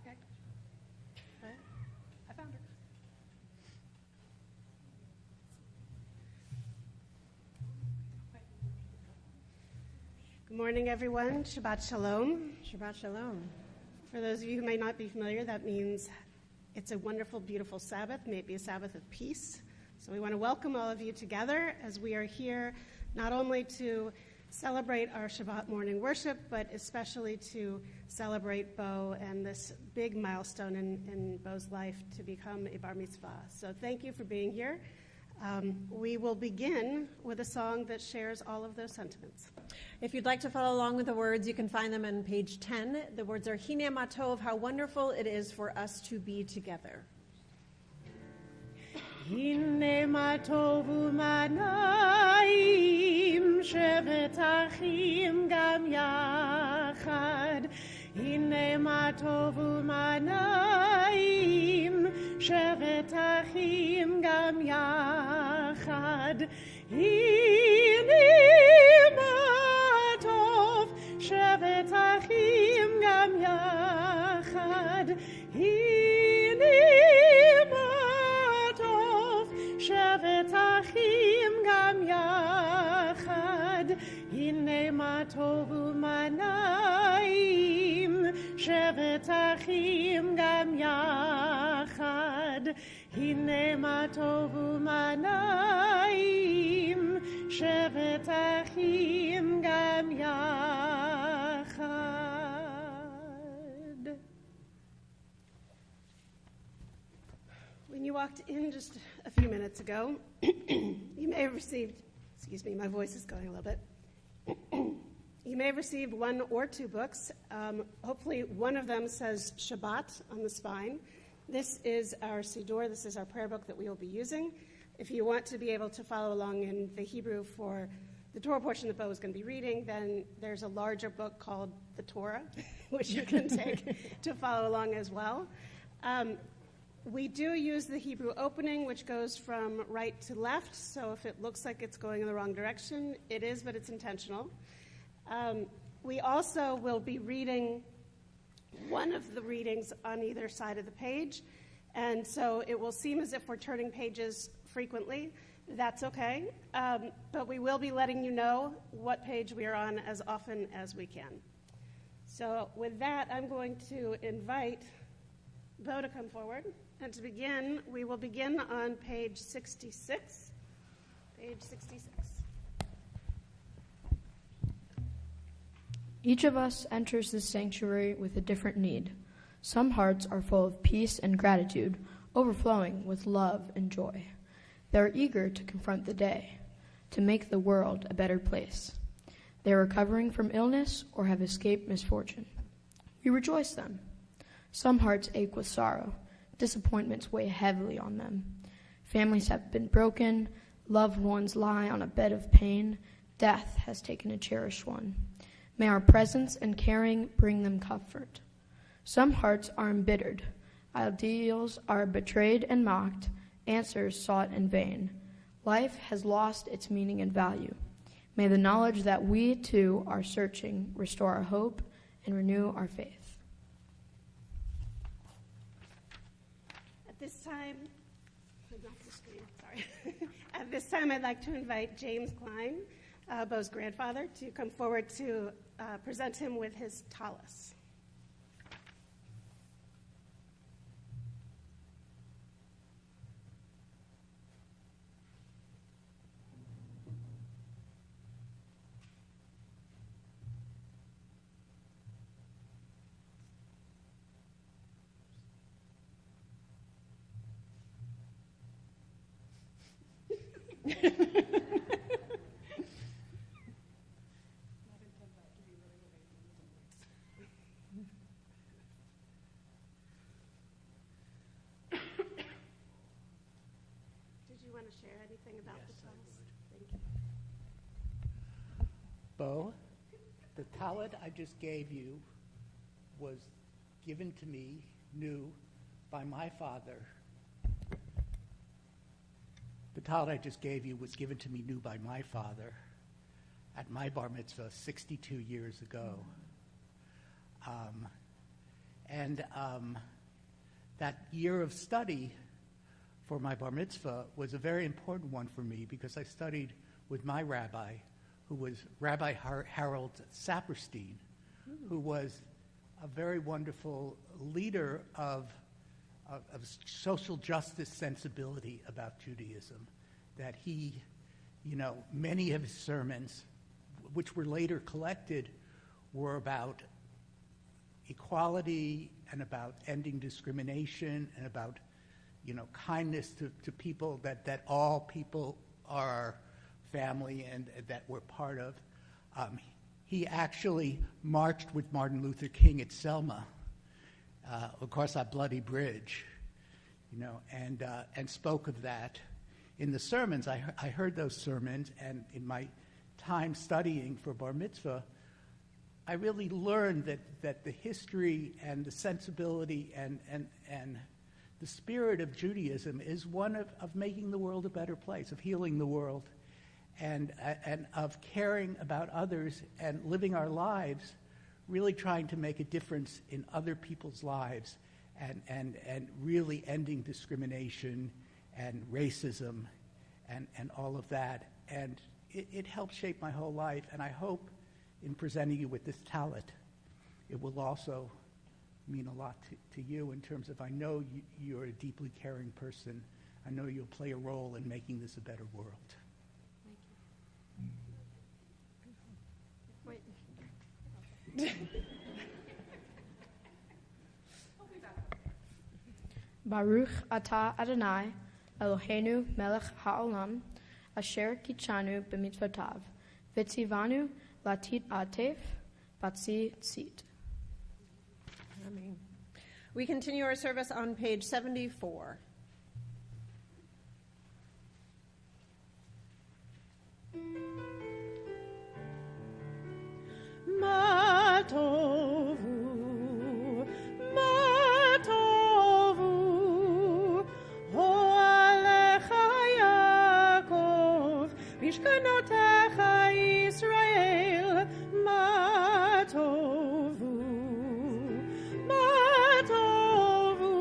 Okay. I found her. Good morning, everyone. Shabbat Shalom. Shabbat Shalom. For those of you who may not be familiar, that means it's a wonderful, beautiful Sabbath, maybe a Sabbath of peace. So we want to welcome all of you together as we are here not only to celebrate our Shabbat morning worship, but especially to celebrate Beau and this big milestone in Beau's life to become a bar mitzvah. So thank you for being here. We will begin with a song that shares all of those sentiments. If you'd like to follow along with the words, you can find them on page 10. The words are Hine ma tov, how wonderful it is for us to be together. Hine ma tov u'manayim, shevet achim gam yachad. Hine ma tov u'manayim, shevet achim gam yachad. Hine ma tov, shevet achim gam yachad. Hine ma tov, shevet achim gam yachad. Hine ma tov u'manayim, shevet achim gam yachad. Hine ma tov u'manayim, shevet achim gam yachad. When you walked in just a few minutes ago, you may have received, excuse me, my voice is going a little bit. You may have received one or two books. Hopefully one of them says Shabbat on the spine. This is our Siddur. This is our prayer book that we will be using. If you want to be able to follow along in the Hebrew for the Torah portion that Beau is going to be reading, then there's a larger book called the Torah, which you can take to follow along as well. We do use the Hebrew opening, which goes from right to left, so if it looks like it's going in the wrong direction, it is, but it's intentional. We also will be reading one of the readings on either side of the page, and so it will seem as if we're turning pages frequently. That's okay, but we will be letting you know what page we are on as often as we can. So with that, I'm going to invite Beau to come forward. And to begin, we will begin on page 66. Page 66. Each of us enters this sanctuary with a different need. Some hearts are full of peace and gratitude, overflowing with love and joy. They are eager to confront the day, to make the world a better place. They are recovering from illness or have escaped misfortune. We rejoice them. Some hearts ache with sorrow. Disappointments weigh heavily on them. Families have been broken. Loved ones lie on a bed of pain. Death has taken a cherished one. May our presence and caring bring them comfort. Some hearts are embittered. Ideals are betrayed and mocked. Answers sought in vain. Life has lost its meaning and value. May the knowledge that we, too, are searching restore our hope and renew our faith. At this time, I'd like to invite James Klein, Beau's grandfather, to come forward to present him with his tallis. Share anything about the tallis? Thank you. Beau, the tallit I just gave you was given to me new by my father. The tallit I just gave you was given to me new by my father at my bar mitzvah 62 years ago. And that year of study for my bar mitzvah was a very important one for me because I studied with my rabbi, who was Rabbi Harold Saperstein, who was a very wonderful leader of social justice sensibility about Judaism. That he, many of his sermons, which were later collected, were about equality and about ending discrimination and about, kindness to people, that all people are family and that we're part of. He actually marched with Martin Luther King at Selma, across that bloody bridge, and spoke of that in the sermons. I heard those sermons, and in my time studying for bar mitzvah, I really learned that the history and the sensibility and the spirit of Judaism is one of making the world a better place, of healing the world, and of caring about others and living our lives, really trying to make a difference in other people's lives, and really ending discrimination and racism and all of that. And it helped shape my whole life, and I hope in presenting you with this talent, it will also mean a lot to you in terms of, I know you're a deeply caring person. I know you'll play a role in making this a better world. Wait. Baruch atah Adonai, Eloheinu melech ha'olam, asher kitshanu b'mitzvotav, v'tzivanu latit atef, batzi tzit. Amen. We continue our service on page 74. Ma tovu, ma tovu, ho'alecha Yaakov, mishkanotecha Yisrael, ma tovu, ma tovu,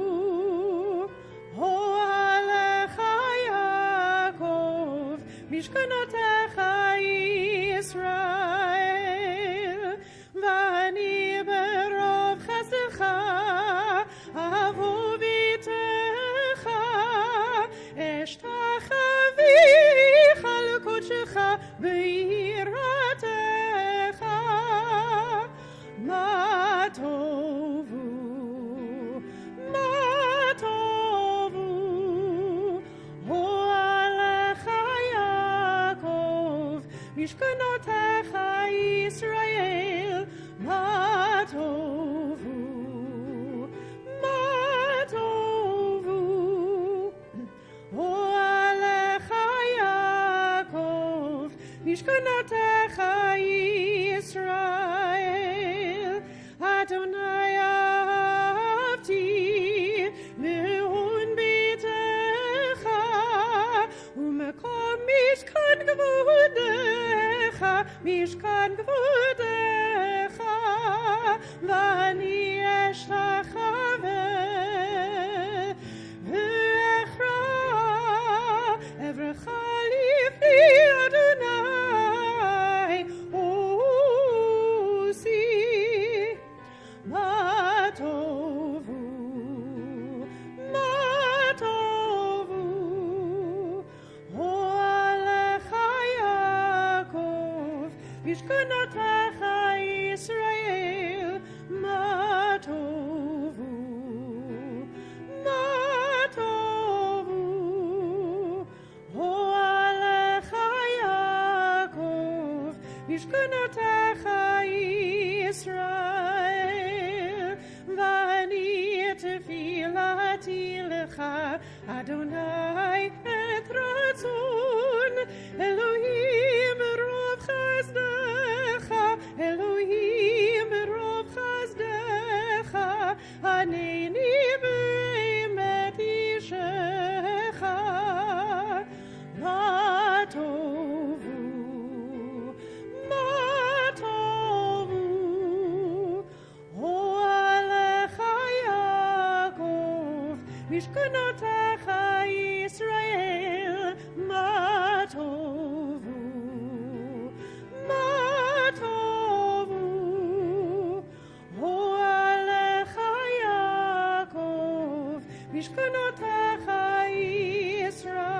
ho'alecha Yaakov, mishkanotecha Yisrael. ביראתך מה טובו, מה טובו, אוהלך יעקב, משכנותיך ישראל, מה טובו, מה טובו, אוהלך יעקב, משכנותיך ישראל, אדוני אהבתי מעון ביתך, ומקום משכן כבודך, משכן כבודך, ואני אשתחווה ואכרע אברך לפני אדוני. משכנותיך ישראל, מה טובו, מה טובו, אוהלך יעקב, משכנותיך ישראל, ואני תפילתי לך, אדוני את רצון, אלוהים רוב חסדך, אלוהים רוב חסדך, ענני באמת אישך, מה טובו, מה משכנותיך ישראל, מה טובו, מה טובו, אוהליך יעקב, משכנותיך ישראל,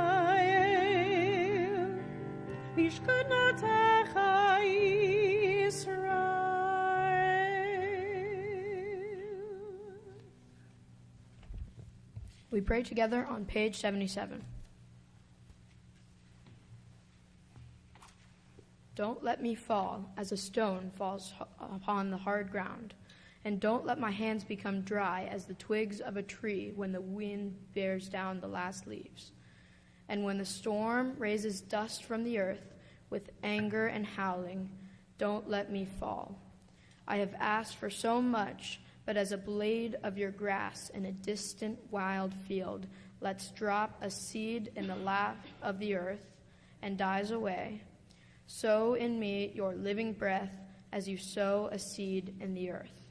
משכנותיך ישראל. We pray together on page 77. Don't let me fall as a stone falls upon the hard ground, and don't let my hands become dry as the twigs of a tree when the wind bears down the last leaves. And when the storm raises dust from the earth with anger and howling, don't let me fall. I have asked for so much, but as a blade of your grass in a distant wild field, let's drop a seed in the lap of the earth and dies away. Sow in me your living breath as you sow a seed in the earth.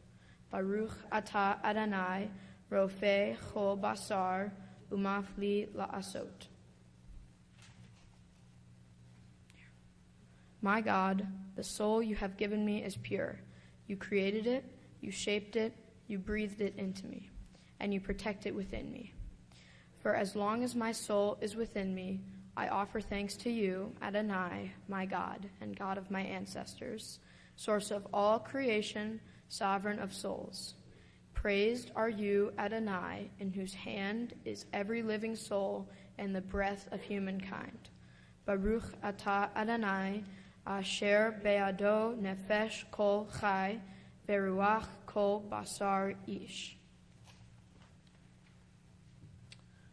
Baruch atah Adonai, rofeh chol basar, umafli la'asot. My God, the soul you have given me is pure. You created it, you shaped it, you breathed it into me, and you protect it within me. For as long as my soul is within me, I offer thanks to you, Adonai, my God, and God of my ancestors, source of all creation, sovereign of souls. Praised are you, Adonai, in whose hand is every living soul and the breath of humankind. Baruch atah Adonai, asher be'ado nefesh kol chai, veruach kol basar ish.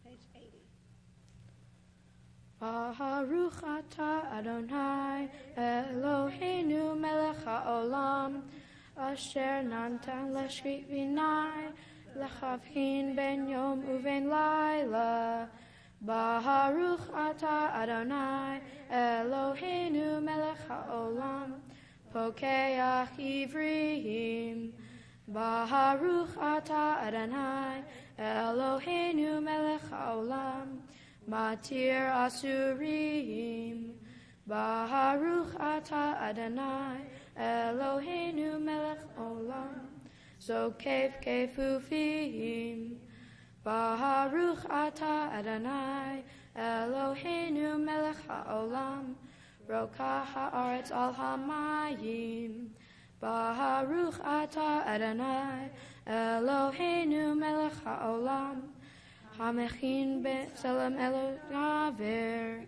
Page 80. Baruch atah Adonai, Eloheinu melech haolam, asher nantan leshrit v'nai, lechavhin ben yom uven laila. Baruch atah Adonai, Eloheinu melech haolam, pokeach ivrim. Baruch atah Adonai, Eloheinu melech haolam, matir asurim. Baruch atah Adonai, Eloheinu melech haolam, zokef kefufim. Baruch atah Adonai, Eloheinu melech haolam, rokach haaretz al hamayim. Baruch atah Adonai, Eloheinu melech haolam, hamechin b'tselem elogaver.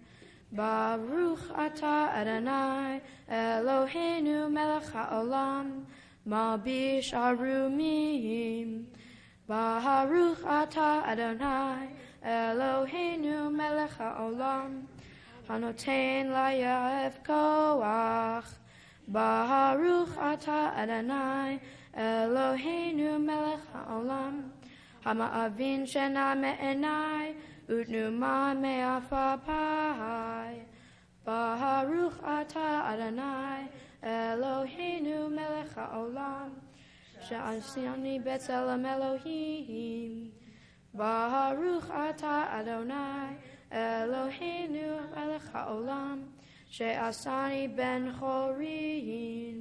Baruch atah Adonai, Eloheinu melech haolam, malbish arumim. Baruch atah Adonai, Eloheinu melech haolam, hanoten layav koach. Baruch atah Adonai, Eloheinu melech haolam, hama'avin shena me'enai, utnuma me'afapai. Baruch atah Adonai, Eloheinu melech haolam, she'asani b'tselem Elohim. Baruch atah Adonai, Eloheinu melech haolam, she'asani ben chorin.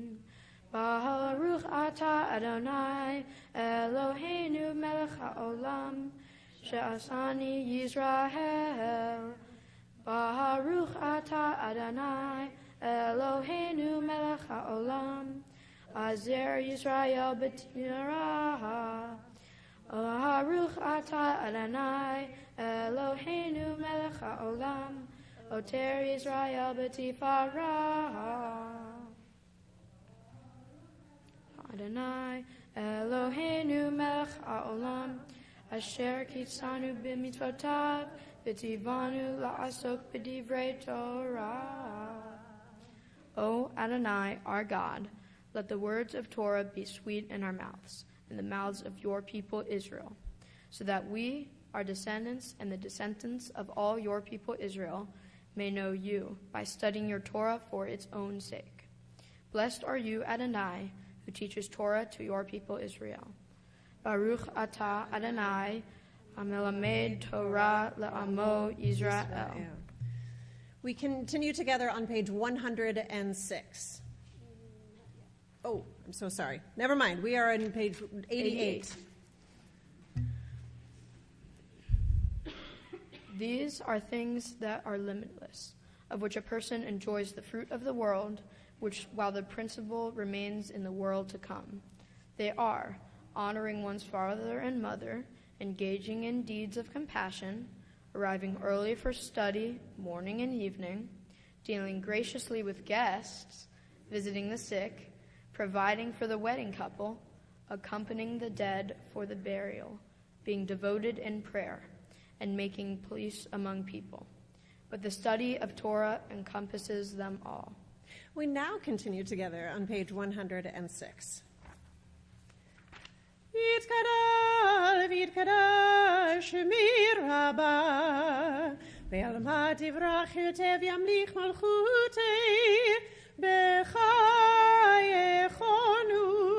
Baruch atah Adonai, Eloheinu melech haolam, she'asani Yisrael. Baruch atah Adonai, Eloheinu melech haolam, azer Yisrael b'tirah. Baruch atah Adonai, Eloheinu melech haolam, oter Yisrael b'tifarah. Adonai, Eloheinu melech haolam, asher kitzanu b'mitzvotav, v'tivanu la'asok b'divrei Torah. O Adonai, our God, let the words of Torah be sweet in our mouths, in the mouths of your people Israel, so that we, our descendants, and the descendants of all your people Israel, may know you by studying your Torah for its own sake. Blessed are you, Adonai, who teaches Torah to your people Israel. Baruch atah Adonai, Hamelamed Torah Le'amo Yisrael. We continue together on page 106. Oh, I'm so sorry. Never mind. We are on page 88. These are things that are limitless, of which a person enjoys the fruit of the world, which while the principle remains in the world to come. They are honoring one's father and mother, engaging in deeds of compassion, arriving early for study, morning and evening, dealing graciously with guests, visiting the sick, providing for the wedding couple, accompanying the dead for the burial, being devoted in prayer, and making peace among people. But the study of Torah encompasses them all. We now continue together on page 106. יתגדל ויתקדש שמי רבה, בעלמא תברך יותר וימליך מלכותי, בחייכון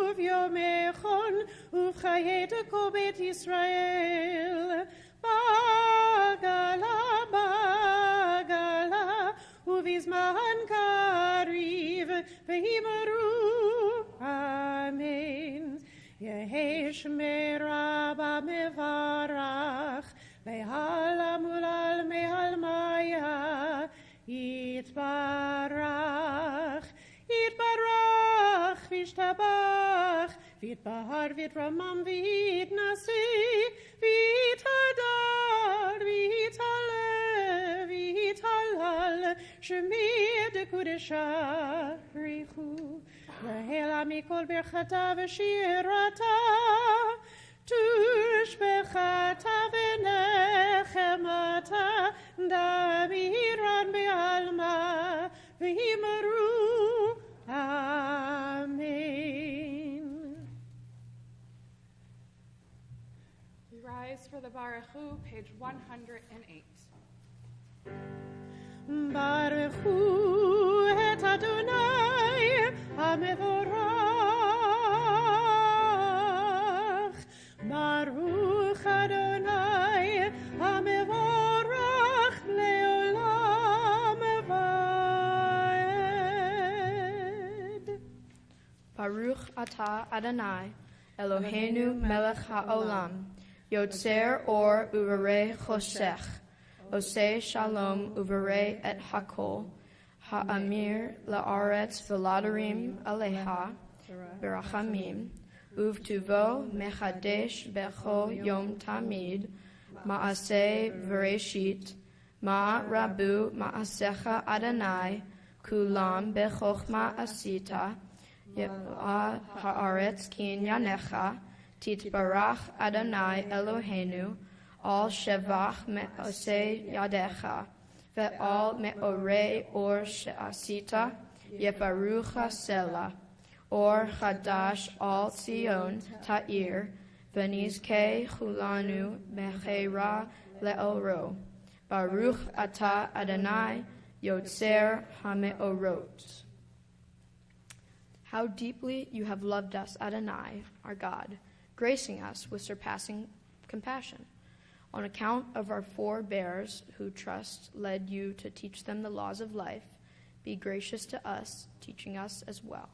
וביומכון ובחיי כל בית ישראל, בגלה בגלה ובזמן קריב ואמרו אמן. יהי שמי רבה מברך, והעלה מולל מהלמיה, יתברך, יתברך, וישתבח, ויתבהר, ויתרומם, ויתנשא, ויתהדר, ויתעלה, ויתהלל, שמי דקודשה ריחו. והעלה מכל ברכתה ושירתה, תושבחתה ונחמתה, דמירן בעלמא, ואמרו אמן. We rise for the Baruchu, page 108. ברכו את אדוני המבורך, ברוך אדוני המבורך לעולם ועד. Baruch atah Adonai, Eloheinu melech haolam, yotzer or uvarei choshech, oseh shalom uvarei et hakol, ha'amir la'aretz v'ladarim aleha, berachamim, uvtuvo mechadesh bechol yom tamid, ma'aseh v'reshit, ma'rabu ma'asecha Adonai, kulam bechochma asita, Ye'ah ha'aretz kinyanecha, titbarach Adonai Eloheinu, al shevach me'osei yadecha, ve'al me'orei or she'asita, yevarucha sela, or chadash al Zion ta'ir, v'nizkei chulanu mechera le'oro. Baruch atah Adonai, yotzer ha'me'orot. How deeply you have loved us, Adonai, our God, gracing us with surpassing compassion. On account of our forebears who trust led you to teach them the laws of life, be gracious to us, teaching us as well.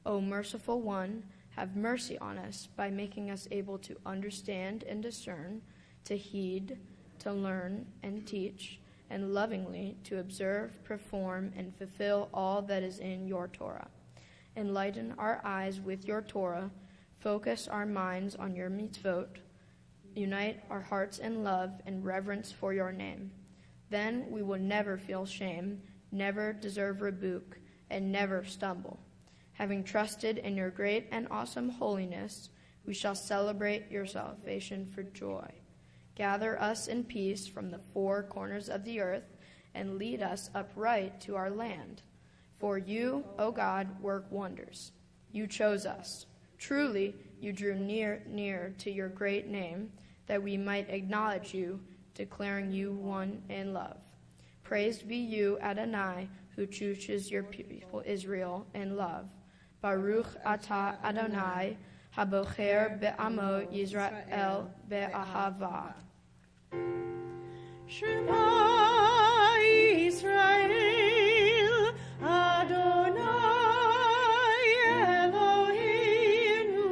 O merciful one, have mercy on us by making us able to understand and discern, to heed, to learn and teach, and lovingly to observe, perform, and fulfill all that is in your Torah. Enlighten our eyes with your Torah, focus our minds on your mitzvot, unite our hearts in love and reverence for your name. Then we will never feel shame, never deserve rebuke, and never stumble. Having trusted in your great and awesome holiness, we shall celebrate your salvation for joy. Gather us in peace from the four corners of the earth, and lead us upright to our land. For you, O God, work wonders. You chose us. Truly, you drew near to your great name, that we might acknowledge you, declaring you one in love. Praised be you, Adonai, who chooses your people Israel in love. Baruch atah Adonai, Habocher be'amo Yisrael be'ahava. Shema Yisrael, Adonai Eloheinu,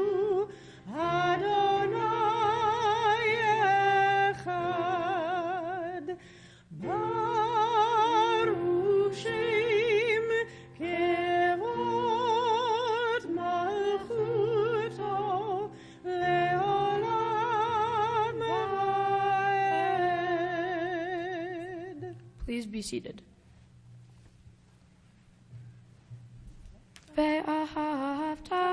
Adonai Echad. Baruch Shem Kevod Malchuto Leolam Vaed. Please be seated. Ve'ahavta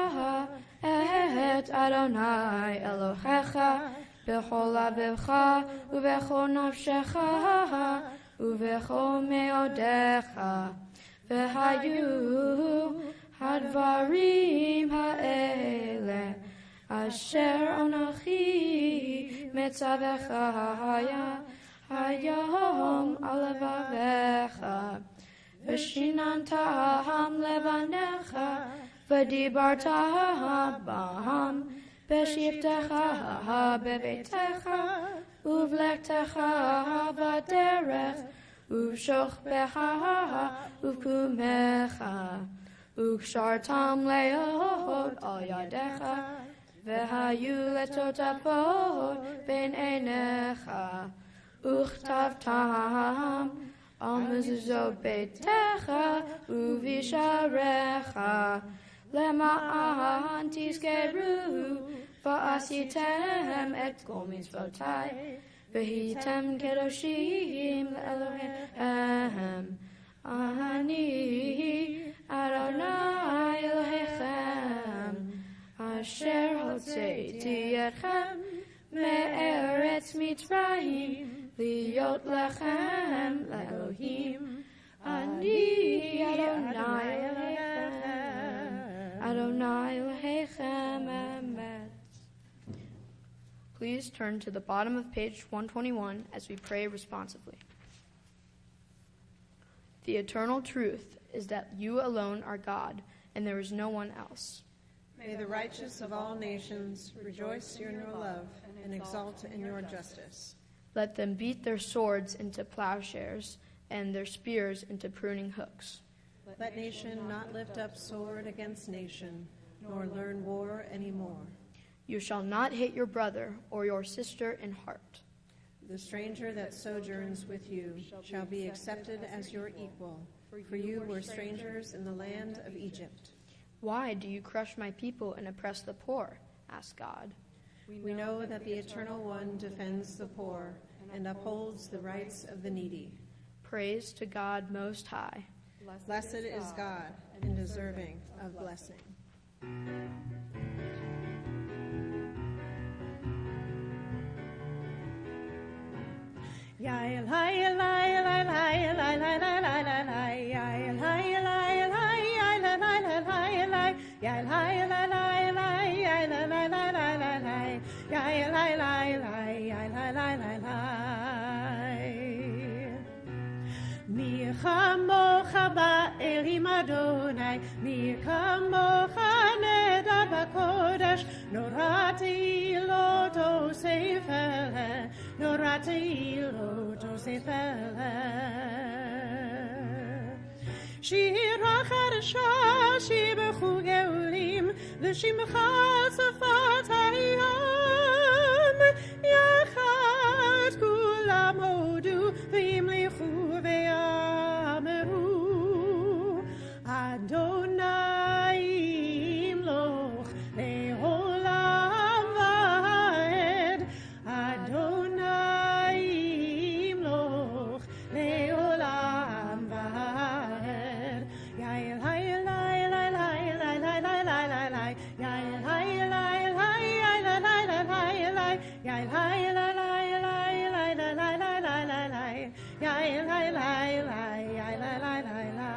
et Adonai Elohecha b'chol levecha u'b'chol nafshecha u'b'chol me'odecha v'hayu hadvarim ha'ele asher anochi metzavecha hayom alevavecha v'shinantam levanecha v'dibartam bam b'shivtecha bebetecha uvlektecha v'derech uvshochbecha uvkumecha ukshartam leod al yadecha v'hayu letotapot ben einecha Uchtavtam al mezuzot beitecha uvisharecha lema'an tizkeru va'asitem et kol mitzvotai v'hitem kedoshim le'Elohechem ani Adonai Elohechem asher hotzeiti etchem me'eretz Mitzrayim Liot lechem le'Elohim ani Adonai Elohechem Adonai Elohechem emet. Please turn to the bottom of page 121 as we pray responsively. The eternal truth is that you alone are God, and there is no one else. May the righteous of all nations rejoice in your love and exult in your justice. Let them beat their swords into plowshares and their spears into pruning hooks. Let nation not lift up sword against nation, nor learn war anymore. You shall not hate your brother or your sister in heart. The stranger that sojourns with you shall be accepted as your equal, for you were strangers in the land of Egypt. Why do you crush my people and oppress the poor? Asked God. We know that the Eternal One defends the poor and upholds the rights of the needy. Praise to God Most High. Blessed is God and deserving of blessing. Yael hayel hayel hayel hayel hayel hayel hayel hayel hayel hayel hayel hayel yael hayel hayel hayel hayel yael hayel hayel hayel mi chamocha ba'elim Adonai mi chamocha nedad b'kodesh norati lo tosefele norati lo tosefele shir ha'chadasha shibechu geulim l'shimcha safat hayom yachad kulam hodu v'yimlichu v'yameru Adonai imloch le'olam va'ed Adonai imloch le'olam va'ed Yael hayel hayel hayel hayel hayel hayel hayel hayel hayel hayel hayel yael hayel hayel hayel yael hayel hayel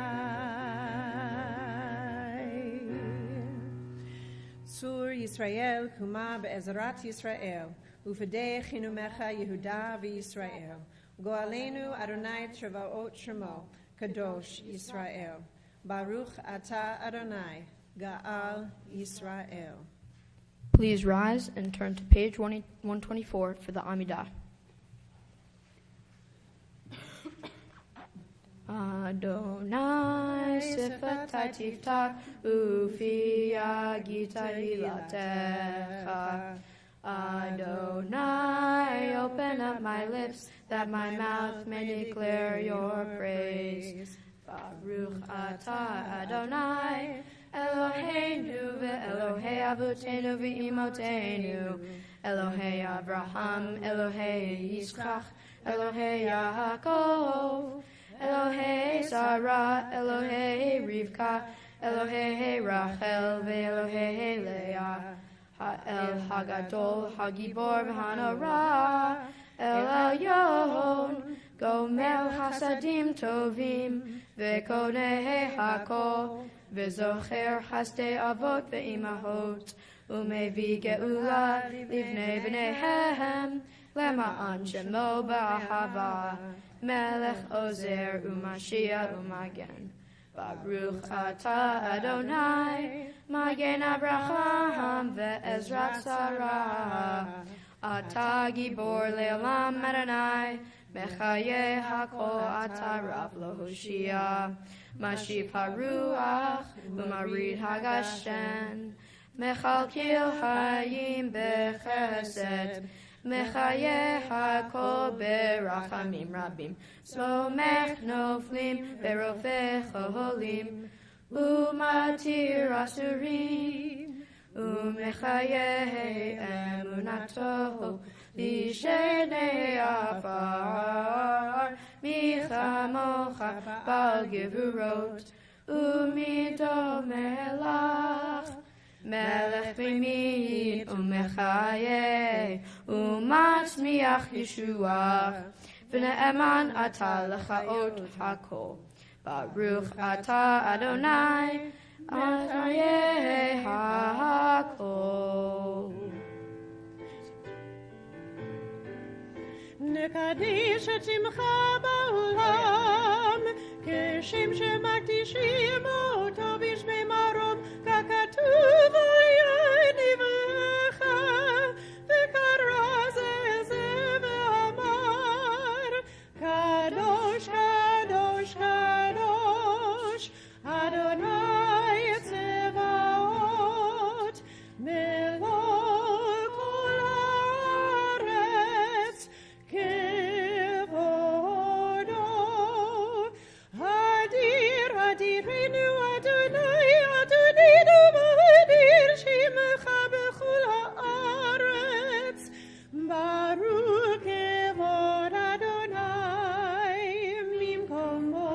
Sur Yisrael huma be'ezrat Yisrael ufedei chinumecha Yehuda v'Yisrael go'alenu Adonai Trevaot Shemo Kadosh Yisrael Baruch Ata Adonai Ga'al Yisrael. Please rise and turn to page 124 for the Amidah. Adonai sifatai tiftach ufi yagitai latecha. Adonai, open up my lips that my mouth may declare your praise. Baruch atah Adonai, Eloheinu ve'Elohei avotenu ve'imotenu, Elohei Avraham, Elohei Yitzchak, Elohei Yaakov, Elohei Sarah, Elohei Rivka, Elohei Rachel, ve'Elohei Leah, Ha'el Hagadol, Hagibor v'Hanora, El Elyon, Gomer Chasadim Tovim, ve'Konei Hakol, ve'Zocher Hasdei Avot ve'Imahot, u'mevi Geula livnei b'neihem, Lema'an Shemo ba'ahava, Melech Ozer u'Mashiach u'Magen. Baruch atah Adonai, Magen Avraham ve'Ezrat Sarah. Atah Gibor le'olam Adonai, Mechaye hakol atah Rav Lohoshia. Mashiv haruach u'marid hagashen, Mechalkil hayim bechesed, Mechaye hakol berachamim rabim, Somech noflim berofeh cholim, Umatir asurim, Umechaye emunato, Lishenei afar, Michamocha bal gevurot, Umido melach, Melech b'mid u'mechaye u'matzmiach Yeshua v'ne'eman atah l'chaot hakol. Baruch atah Adonai Adonai hakol. נקדיש את שמך בעולם, כשם שמקדישים אותו בשמי מרום, ככתוב היה נברך, וקרא זה ואמר, קדוש, קדוש, קדוש, אדוני צבאות, מלוא כל הארץ, כבודו. אדיר, אדירנו אדוני, אדוננו ואדיר שמך בכל הארץ. ברוך כבוד אדוני ממקומו.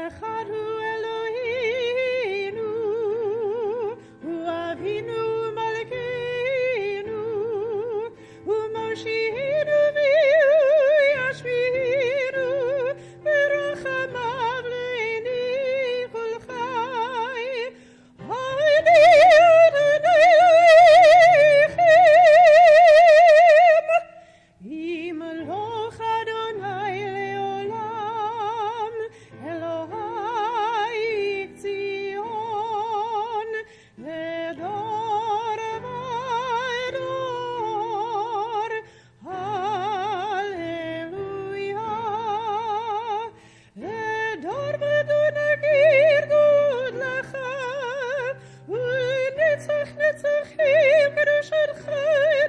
אחד הוא אלוהינו, הוא אבינו ומלכנו, הוא מושיענו והוא ישביענו, ברחמיו לעיני כל חי. אדיר אדוני אלוהיכם, ימלוך אדוני לעולם, אלוהי ציון, לדור ודור. הללויה. לדור ודור נגיד גודלך, ולנצח נצחים קדושתך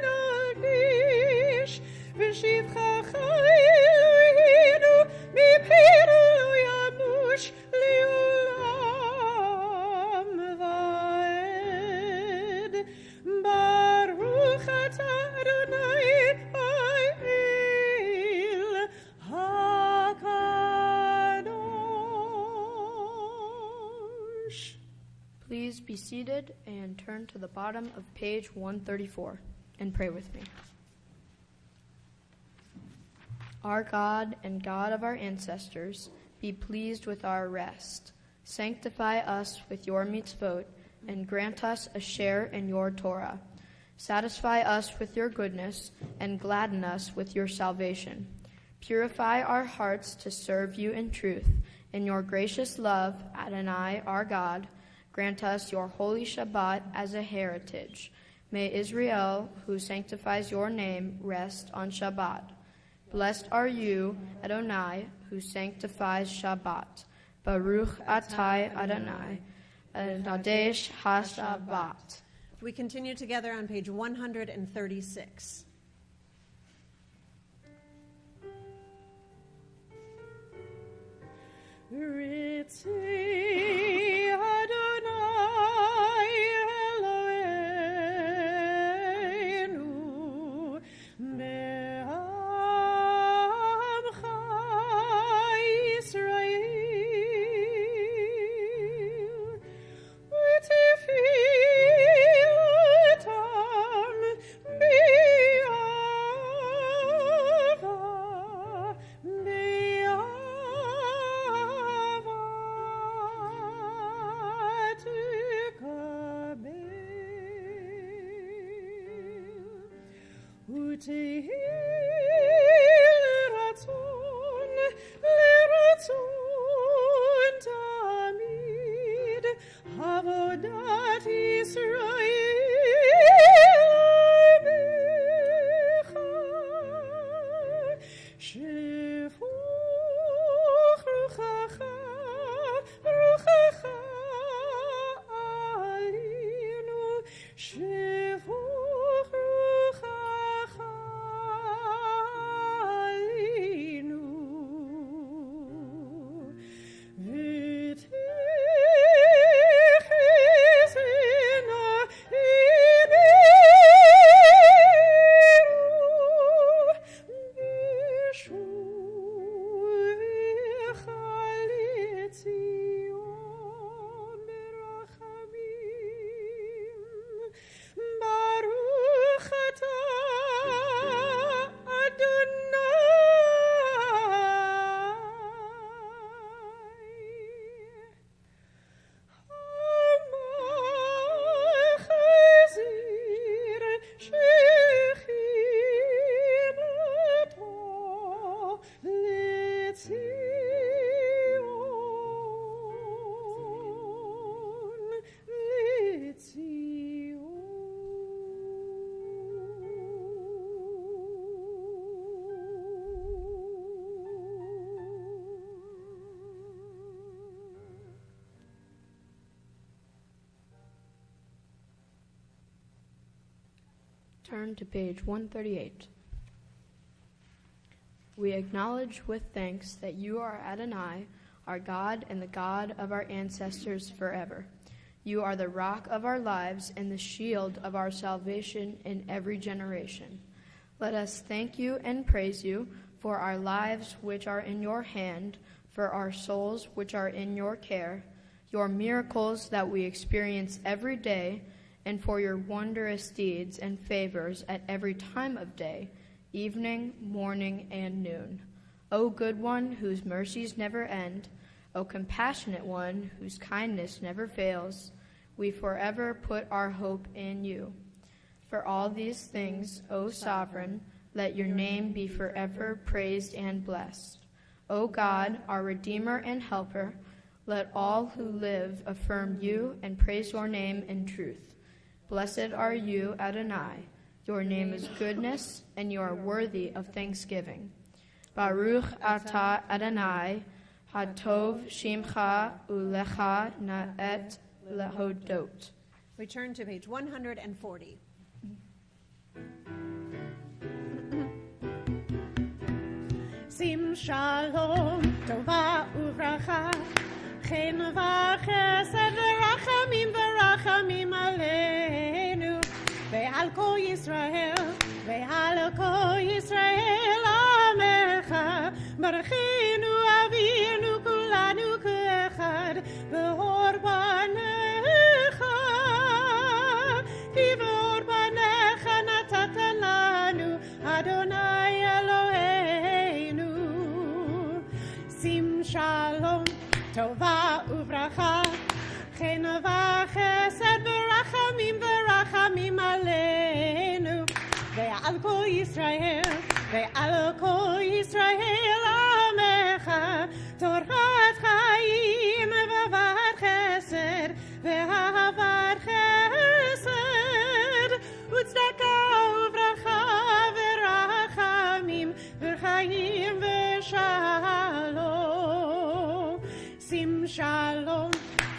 נקדיש, ושבחך אלוהינו מפינו לא ימוש לעולם ועד. ברוך אתה אדוני האל הקדוש. Please be seated and turn to the bottom of page 134 and pray with me. Our God and God of our ancestors, be pleased with our rest. Sanctify us with your mitzvot and grant us a share in your Torah. Satisfy us with your goodness and gladden us with your salvation. Purify our hearts to serve you in truth. In your gracious love, Adonai, our God, Grant us your holy Shabbat as a heritage. May Israel, who sanctifies your name, rest on Shabbat. Blessed are you, Adonai, who sanctifies Shabbat. Baruch atah Adonai, Adadesh HaShabbat. We continue together on page 136. Ritzi Adonai Eloheinu be'amcha Yisrael v'tefiltam לרצון תמיד עבודת ישראל עמך שפוך רוחך עלינו שפוך רוחך עלינו ותחזינה ליבנו בשובך לציון ברחמים ברוך אתה המחזיר שכינתו לציון Turn to page 138. We acknowledge with thanks that you are Adonai, our God and the God of our ancestors forever. You are the rock of our lives and the shield of our salvation in every generation. Let us thank you and praise you for our lives which are in your hand, for our souls which are in your care, your miracles that we experience every day, and for your wondrous deeds and favors at every time of day, evening, morning, and noon. O good one, whose mercies never end, O compassionate one, whose kindness never fails, we forever put our hope in you. For all these things, O sovereign, let your name be forever praised and blessed. O God, our Redeemer and Helper, let all who live affirm you and praise your name in truth. Blessed are you, Adonai. Your name is goodness, and you are worthy of thanksgiving. Baruch atah Adonai, hatov shimcha ulecha na'et lehodot. We turn to page 140. שים שלום, טובה וברכה, חן וחסד ורחמים ורחמים עלינו, ועל כל ישראל, ועל כל ישראל עמך, ברכנו אבינו כולנו כאחד, באור בניך, כי באור בניך נתת לנו, אדוני אלוהינו. שים שלום, טובה וברכה, חן וחסד ורחמים ורחמים עלינו, ועל כל ישראל, ועל כל ישראל עמך, תורת חיים ובבת חסד,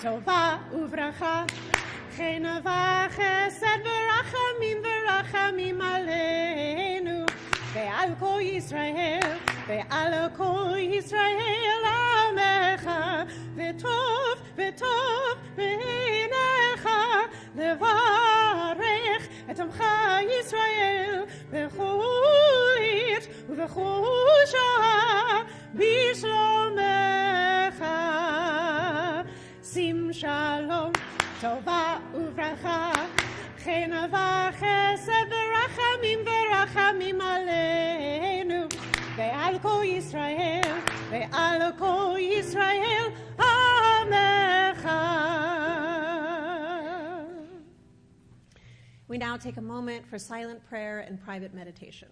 טובה וברכה, חן וחסד ורחמים עלינו, ועל כל ישראל, ועל כל ישראל עמך, וטוב בעיניך לברך את עמך ישראל בכל עת ובכל שעה בשלומך. שים שלום, טובה וברכה, חן וחסד ורחמים עלינו, ועל כל ישראל, ועל כל ישראל עמך. We now take a moment for silent prayer and private meditation.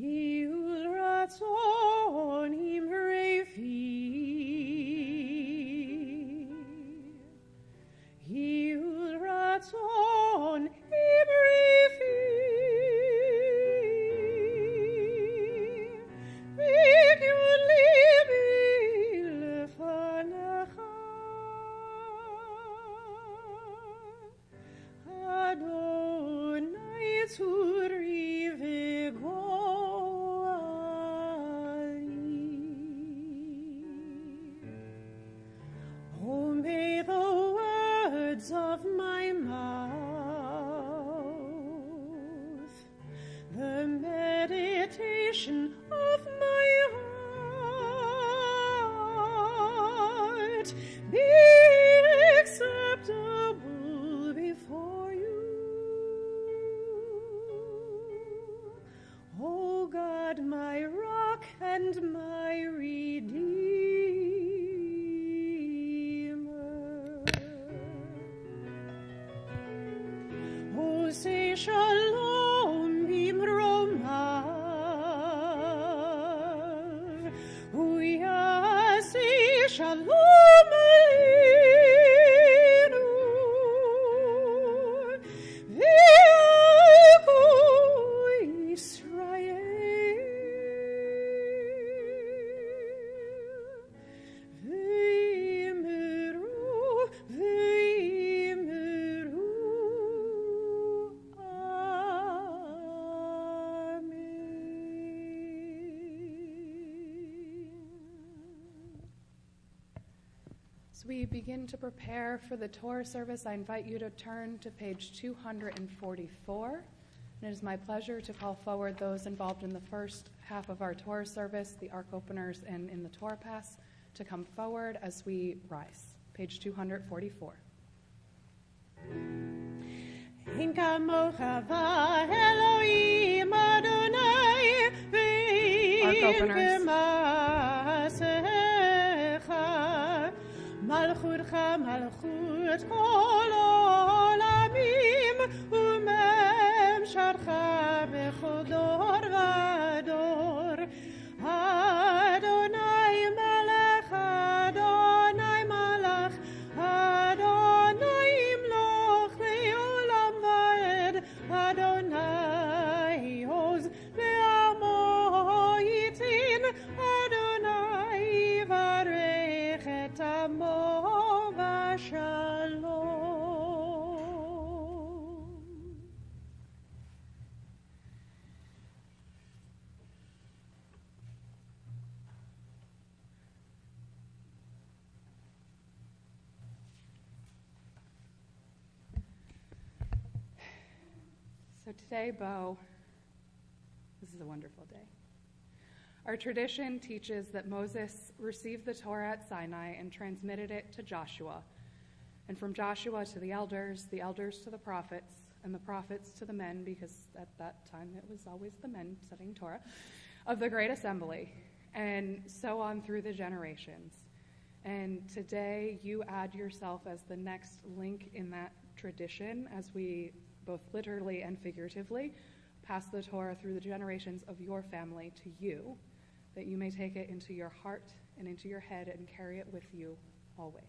Yul ratzon imrefi, Yul ratzon imrefi, V'yul libi lefanecha, Adonai tzuri of my mouth, the meditation of my heart be acceptable before you, O God, my rock and my redeemer. Say shalom bimromav, say shalom aleinu, v'yako Yisrael, As we begin to prepare for the Torah service, I invite you to turn to page 244. And it is my pleasure to call forward those involved in the first half of our Torah service, the Ark Openers and in the Torah Pass, to come forward as we rise. Page 244. Ein kamocha v'Elohim Adonai Ark Openers. v'maasecha malchutcha malchut kol olamim u'memsharcha b'chol dor v'dor Adonai melech Adonai malach Adonai imloch le'olam va'ed Adonai oz le'amo yitin Adonai varech et amo v'shalom. So today, Beau, this is a wonderful day. Our tradition teaches that Moses received the Torah at Sinai and transmitted it to Joshua, and from Joshua to the elders to the prophets, and the prophets to the men, because at that time it was always the men studying Torah, of the Great Assembly, and so on through the generations. And today you add yourself as the next link in that tradition as we, both literally and figuratively, pass the Torah through the generations of your family to you, that you may take it into your heart and into your head and carry it with you always.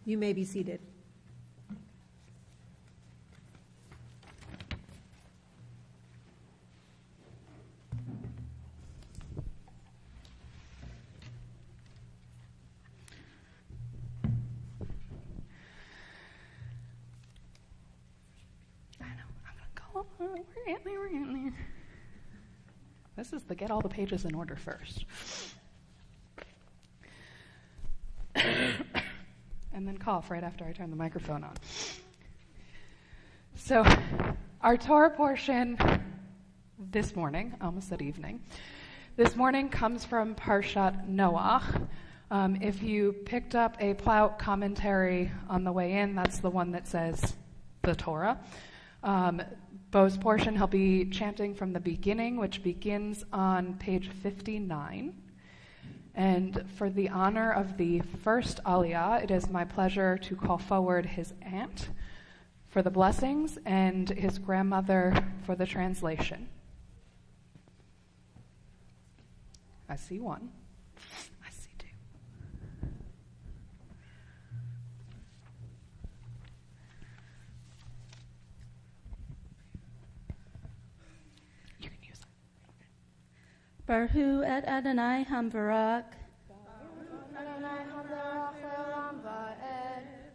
You may be seated. We're getting there. This is the get all the pages in order first. And then cough right after I turn the microphone on. So, our Torah portion this morning, almost said evening, this morning comes from Parshat Noach. If you picked up a Plout commentary on the way in, that's the one that says the Torah. Beau's portion, he'll be chanting from the beginning, which begins on page 59. And for the honor of the first Aliyah, it is my pleasure to call forward his aunt for the blessings and his grandmother for the translation. I see one. I see two. You can use it. Baruch et Adonai Hambarak.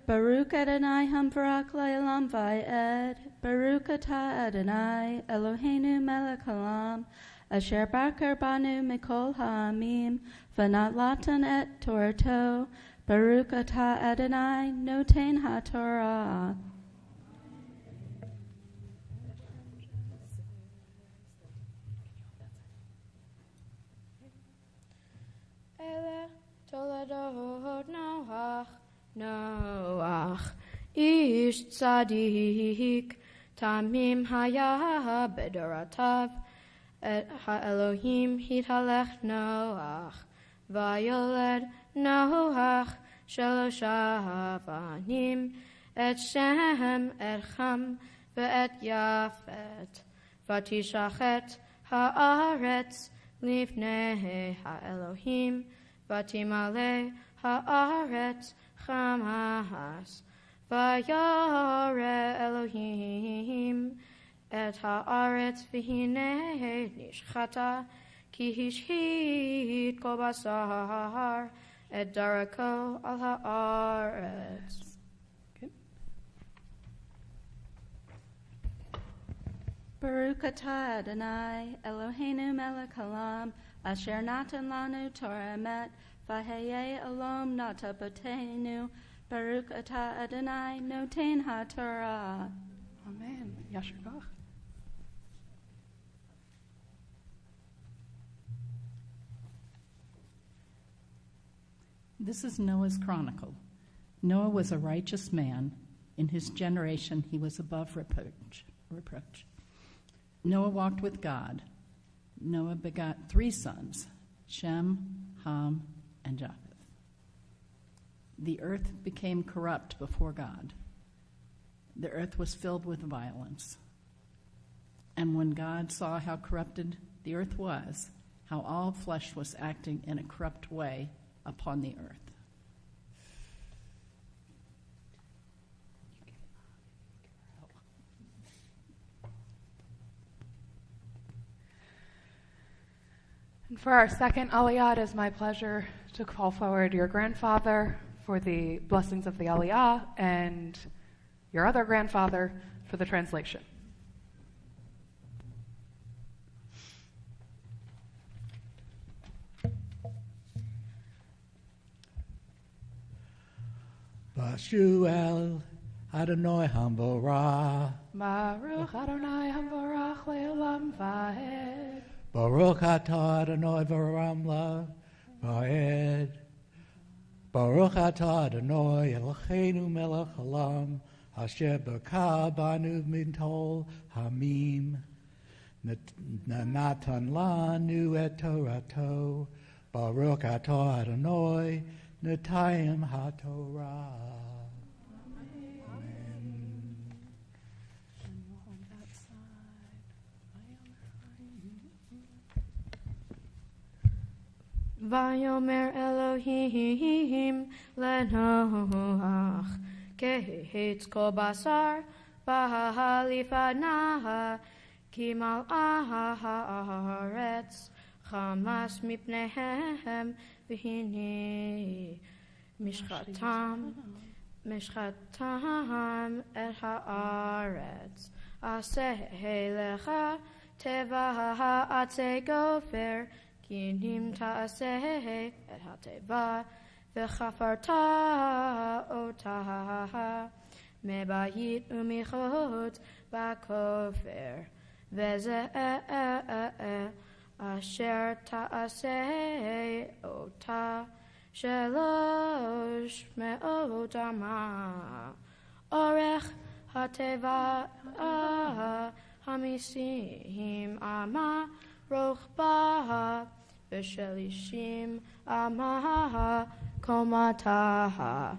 Baruch Adonai Hambarak La'olam Va'ed. Baruch atah Adonai Eloheinu melech haolam. Asher bakar banu mikol ha'amim, v'natlatan et Torato, Baruch atah Adonai, noten ha'Torah. Ele toledot Noach, ish tzadik, tamim haya bedoratav, Et ha'Elohim hithalech Noach, vayoled Noach shelosha banim, et Shem, et Cham, ve'et Yafet, vatishachet ha'aretz lifnei ha'Elohim, vatimale ha'aretz chamas, vayore Elohim, Et haaretz v'hinei nishchata, ki hishit kol basar, et darako al haaretz. Good. Baruch atah Adonai, Eloheinu melech haolam, asher natan lanu Torah emet, v'hayei olom nata botenu, Baruch atah Adonai, noten ha'Torah. Amen. Yasher Koch. This is Noah's chronicle. Noah was a righteous man. In his generation, he was above reproach. Noah walked with God. Noah begot 3 sons, Shem, Ham, and Japheth. The earth became corrupt before God. The earth was filled with violence. And when God saw how corrupted the earth was, how all flesh was acting in a corrupt way upon the earth. And for our second Aliyah, it is my pleasure to call forward your grandfather for the blessings of the Aliyah and your other grandfather for the translation. Bashuel Adonai Hamborah. Baruch Adonai Hambarach Le'olam Va'ed. Baruch atah Adonai v'ramla va'ed. Baruch atah Adonai Eloheinu melech haolam, asher baka banu mintol hamim. Natan lanu et Torato. Baruch atah Adonai Netayim HaTorah. Vayomer Elohim lenoach, kehetz kol basar, v'halifanaha, ki mal'ah haaretz, chamas mipnehem, v'hini mishchatam et haaretz, Aseh lecha teva ha'atze gofer, kinim ta'aseh et ha'teva, v'chafarta otah, mebayit umichot ba'kofer, v'zeh asher ta'aseh otah, Shalosh me'ot ama, orech hateva hamisim ama, rochba v'shelishim ama komataha,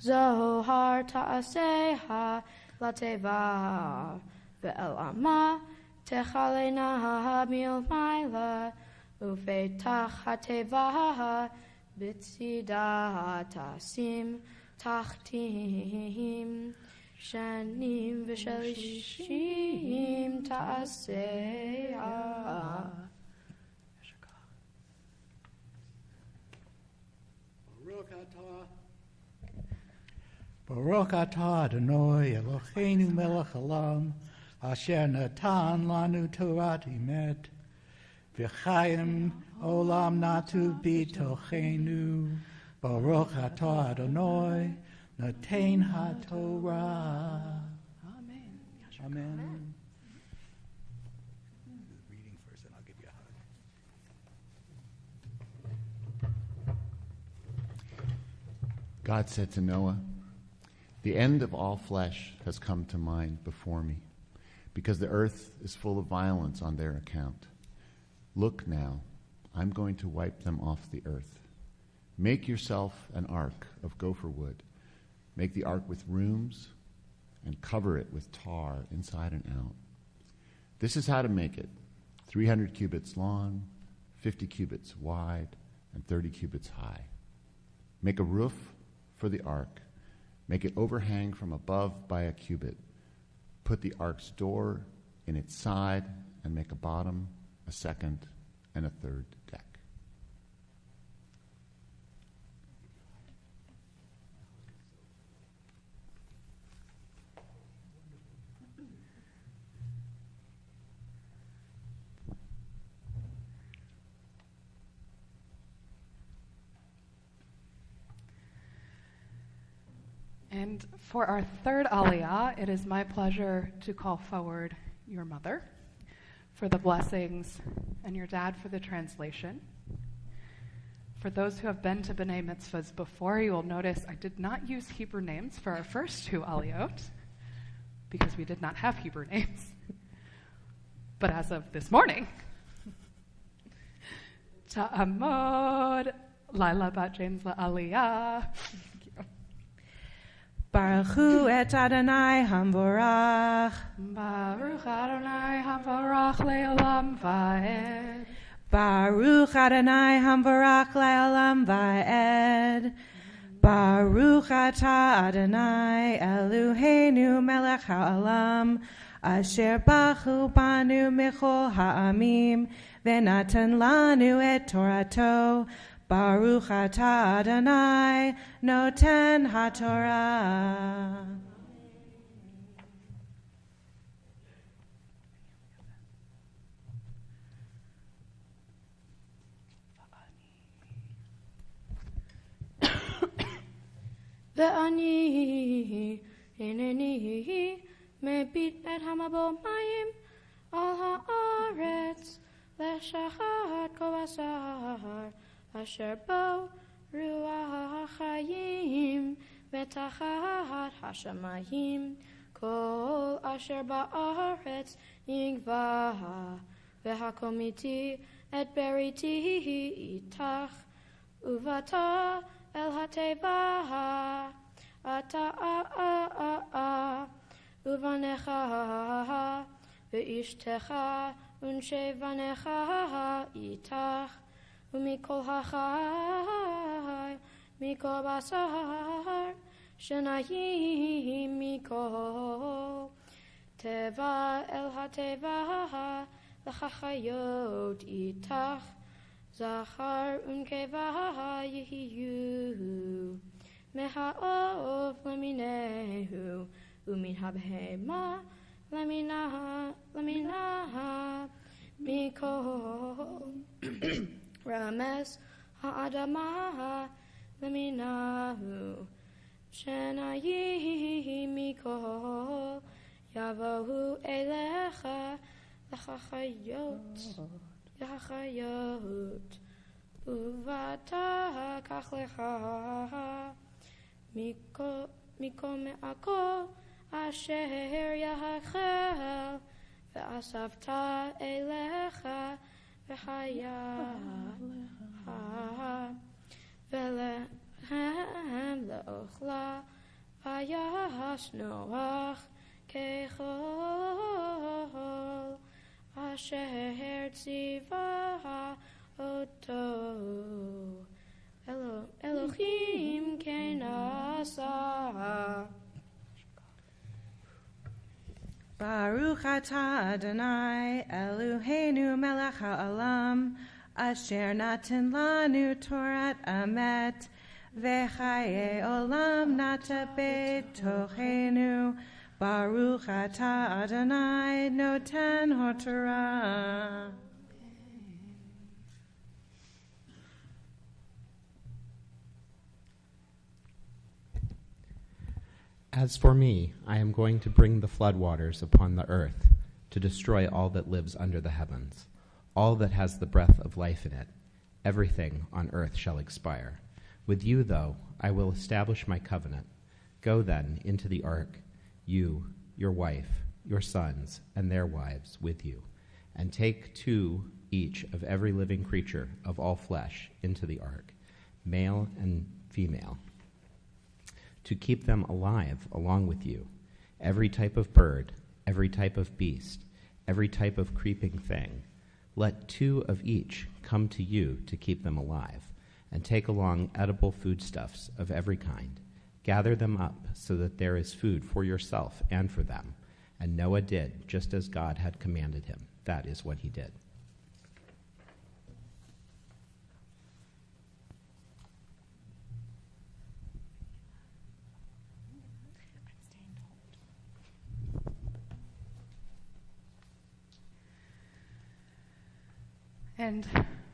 zohar ta'aseha lateva, ve'el ama techalena milmaila, ufetach hateva B'tzida tasim tachtim shanim v'shalishim ta'aseh. Baruch atah Adonai Eloheinu melech haolam, asher natan lanu Torah emet, v'chaim olam natu b'tochenu. Baruch atah Adonai noten haTorah. Amen. Amen. Reading first, and I'll give you a hug. God said to Noah, "The end of all flesh has come to mind before me, because the earth is full of violence on their account. Look now, I'm going to wipe them off the earth. Make yourself an ark of gopher wood. Make the ark with rooms and cover it with tar inside and out. This is how to make it: 300 cubits long, 50 cubits wide, and 30 cubits high. Make a roof for the ark. Make it overhang from above by a cubit. Put the ark's door in its side and make a bottom, a second, and a third deck." And for our third aliyah, it is my pleasure to call forward your mother for the blessings and your dad for the translation. For those who have been to B'nai Mitzvahs before, you will notice I did not use Hebrew names for our first two aliyot because we did not have Hebrew names. But as of this morning, Ta'amod, Lila Bat James La'aliyah. Baruch Hu et Adonai Hamvorach. Baruch Adonai Hamvorach Le'olam Va'ed. Baruch Adonai Hamvorach Le'olam Va'ed. Baruch Atah Adonai Eloheinu Melech Ha'olam, Asher Bachu Banu Michol Ha'amim, V'natan Lanu et Torato. Baruch Atah Adonai Noten HaTorah. Ve'ani hineni mebit et hamabomayim al haaretz le'shachat kovasar asher Beau ruach hachayim ve'tachat hashamayim kol asher ba'aretz yigva ve'hakomiti et beriti itach uvata El hateva ata uvanecha ve'ishtecha unshevanecha itach umikol hachai mikol basar shenayim mikol teva el hateva v'chachayot itach Zachar unkeva yehiyu meha'ov leminehu umin habhema Lamina Mikol Rames Ha'adama Laminahu Shenayi Mikol Yavahu Elecha Lachachayot Uvata Kachlecha Miko Me'ako Asher Yachel Ve'asavta Elecha Ve'haya Ve'lehem Le'ochla Vayash Noach Kechol Asher Tziva Oto Elohim Kenasa Baruch atah Adonai Eloheinu melech ha'olam asher natan lanu Torat amet v'chaye olam nata betochenu Baruch atah Adonai noten haTorah. As for me, I am going to bring the floodwaters upon the earth to destroy all that lives under the heavens, all that has the breath of life in it. Everything on earth shall expire. With you, though, I will establish my covenant. Go then into the ark, you, your wife, your sons, and their wives with you, and take 2 each of every living creature of all flesh into the ark, male and female, to keep them alive along with you, every type of bird, every type of beast, every type of creeping thing. Let 2 of each come to you to keep them alive, and take along edible foodstuffs of every kind. Gather them up so that there is food for yourself and for them. And Noah did just as God had commanded him. That is what he did. And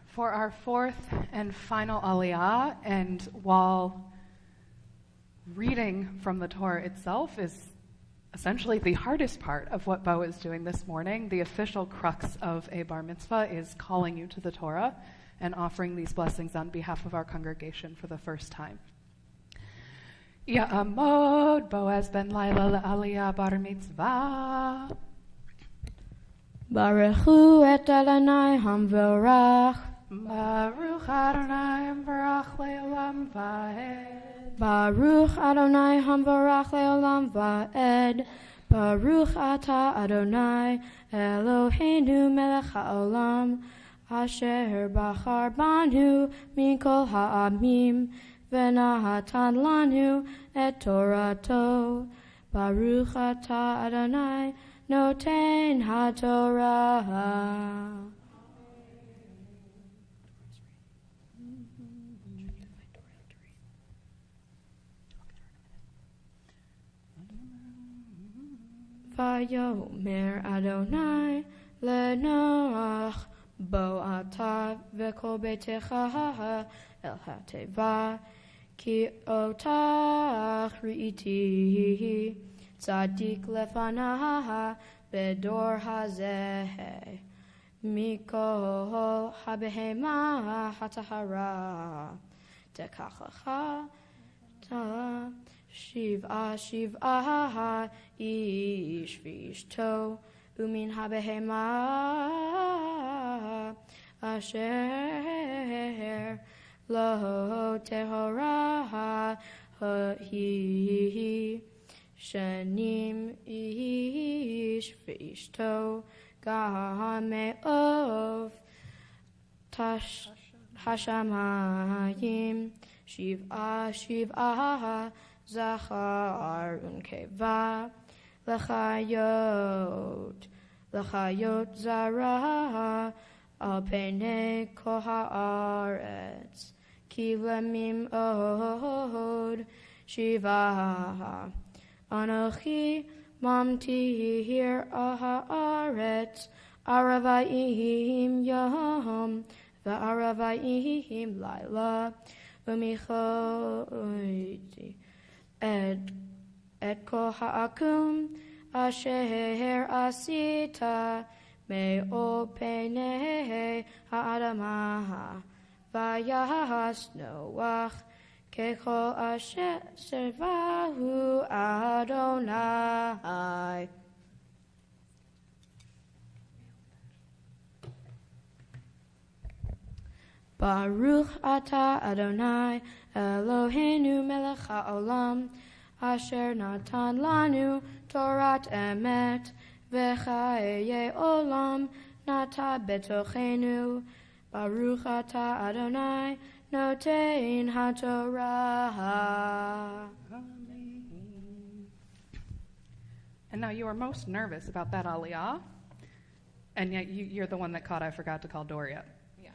for our 4th and final aliyah, and while reading from the Torah itself is essentially the hardest part of what Beau is doing this morning, the official crux of a bar mitzvah is calling you to the Torah and offering these blessings on behalf of our congregation for the first time. Ya'amod Boaz ben Laila la'aliyah bar mitzvah. Baruchu et Adonai hamvorach. Baruch Adonai hamvorach le'olam va'ed. Baruch Adonai hamvorach le'olam va'ed. Baruch atah Adonai Eloheinu melech ha'olam asher bachar banu mikol ha'amim v'nahatan lanu et Torato. Baruch atah Adonai noten haTorah. Vayomer Adonai leNoach bo ata v'kol beitecha el hateva ki otach ri'iti tzadik lefanaha bedor hazeh mikol habehema hatahara tekachacha ta Shiv'a ish v'ishto umin habehema asher lo tehora hi shanim ish v'ishto game'ov tash hashamayim shiv'a Zachar unkeva lechayot zara al pene kol haaretz ki lemim od shiva anochi Mamtihir Aharetz, Aravaim Yaham, Va'aravaim Laila, Umichoiti, Et Kol Ha'akum, Asher Asita, Me'o Penei Ha'adamah, Vayahas Noach, Kechol Asher Servahu Adonai. Baruch Ata Adonai Eloheinu melech haolam Asher natan lanu Torat emet V'chaye olam Nata betochenu Baruch Ata Adonai Notein HaTorah. And now you are most nervous about that aliyah, and yet you're the one that caught I forgot to call Doria. Yeah.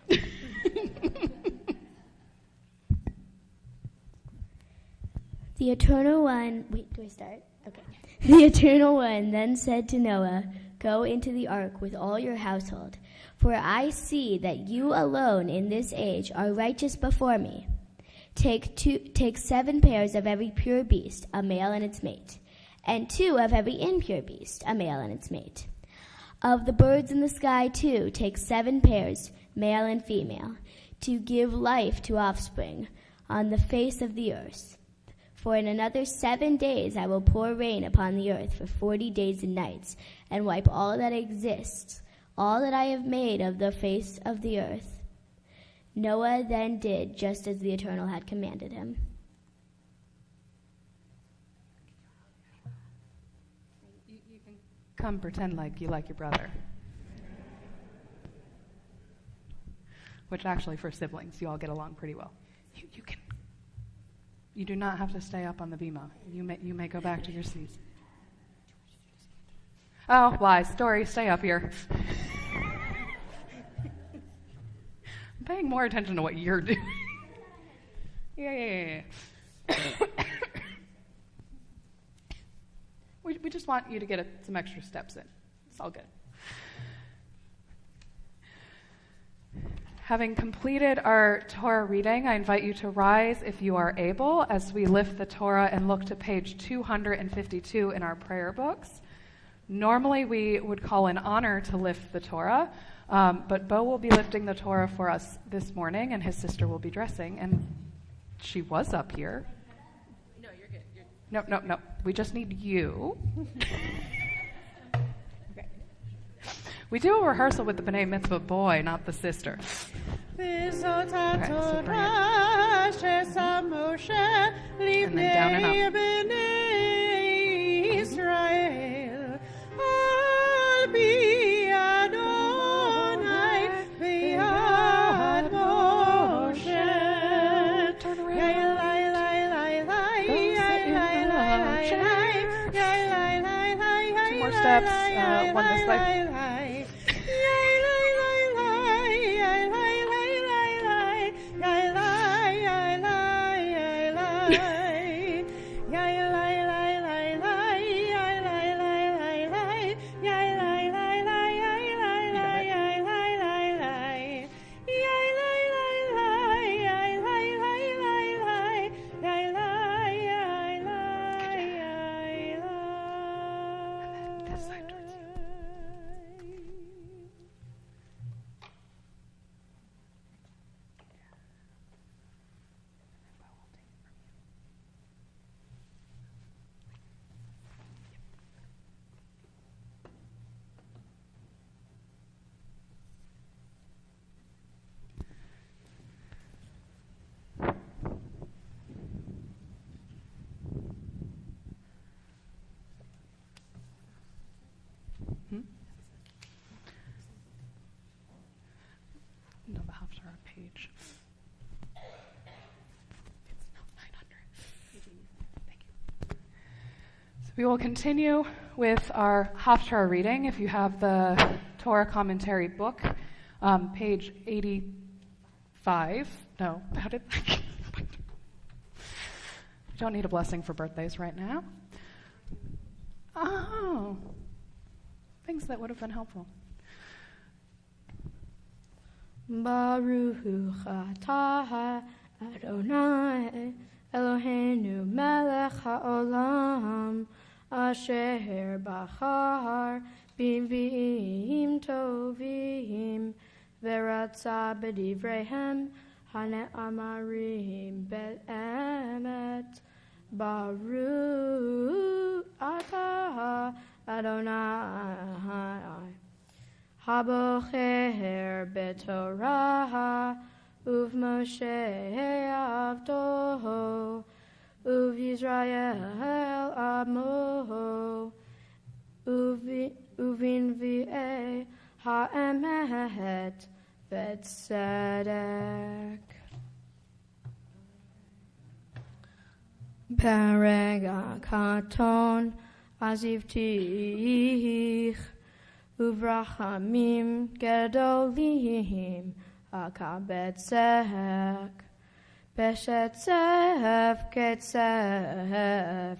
The Eternal One, wait, do I start? Okay. The Eternal One then said to Noah, "Go into the ark with all your household, for I see that you alone in this age are righteous before me. Take 7 pairs of every pure beast, a male and its mate, and 2 of every impure beast, a male and its mate. Of the birds in the sky, too, take 7 pairs, male and female, to give life to offspring on the face of the earth. For in another 7 days I will pour rain upon the earth for 40 days and nights, and wipe all that exists, all that I have made of the face of the earth." Noah then did just as the Eternal had commanded him. You can come pretend like you like your brother. Which actually, for siblings, you all get along pretty well. You can. You do not have to stay up on the bima. You may go back to your seats. Oh, lies. Story, stay up here. I'm paying more attention to what you're doing. Yeah. We just want you to get some extra steps in. It's all good. Having completed our Torah reading, I invite you to rise if you are able as we lift the Torah and look to page 252 in our prayer books. Normally we would call an honor to lift the Torah, but Beau will be lifting the Torah for us this morning, and his sister will be dressing, and she was up here. No, you're good. No. We just need you. We do a rehearsal with the B'nai Mitzvah boy, not the sister. And then down and up. Turn around. 2 more steps, one this way. No, the Haftarah page. It's not 900. Thank you. So we will continue with our Haftarah reading. If you have the Torah commentary book, page 85. No, how did I? We don't need a blessing for birthdays right now. Oh, things that would have been helpful. Baruch atah Adonai Eloheinu melech haolam asher bachar b'nviim tovim v'ratza b'divreihem hane'amarim be'emet Baruch atah Adonai Habocher betorah uv Moshe avdo uv Yisrael amo uvin v'e ha'emet v'tzedek Perega katon azivtich Uvrachamim gedolim akabetzek beshetzef ketzef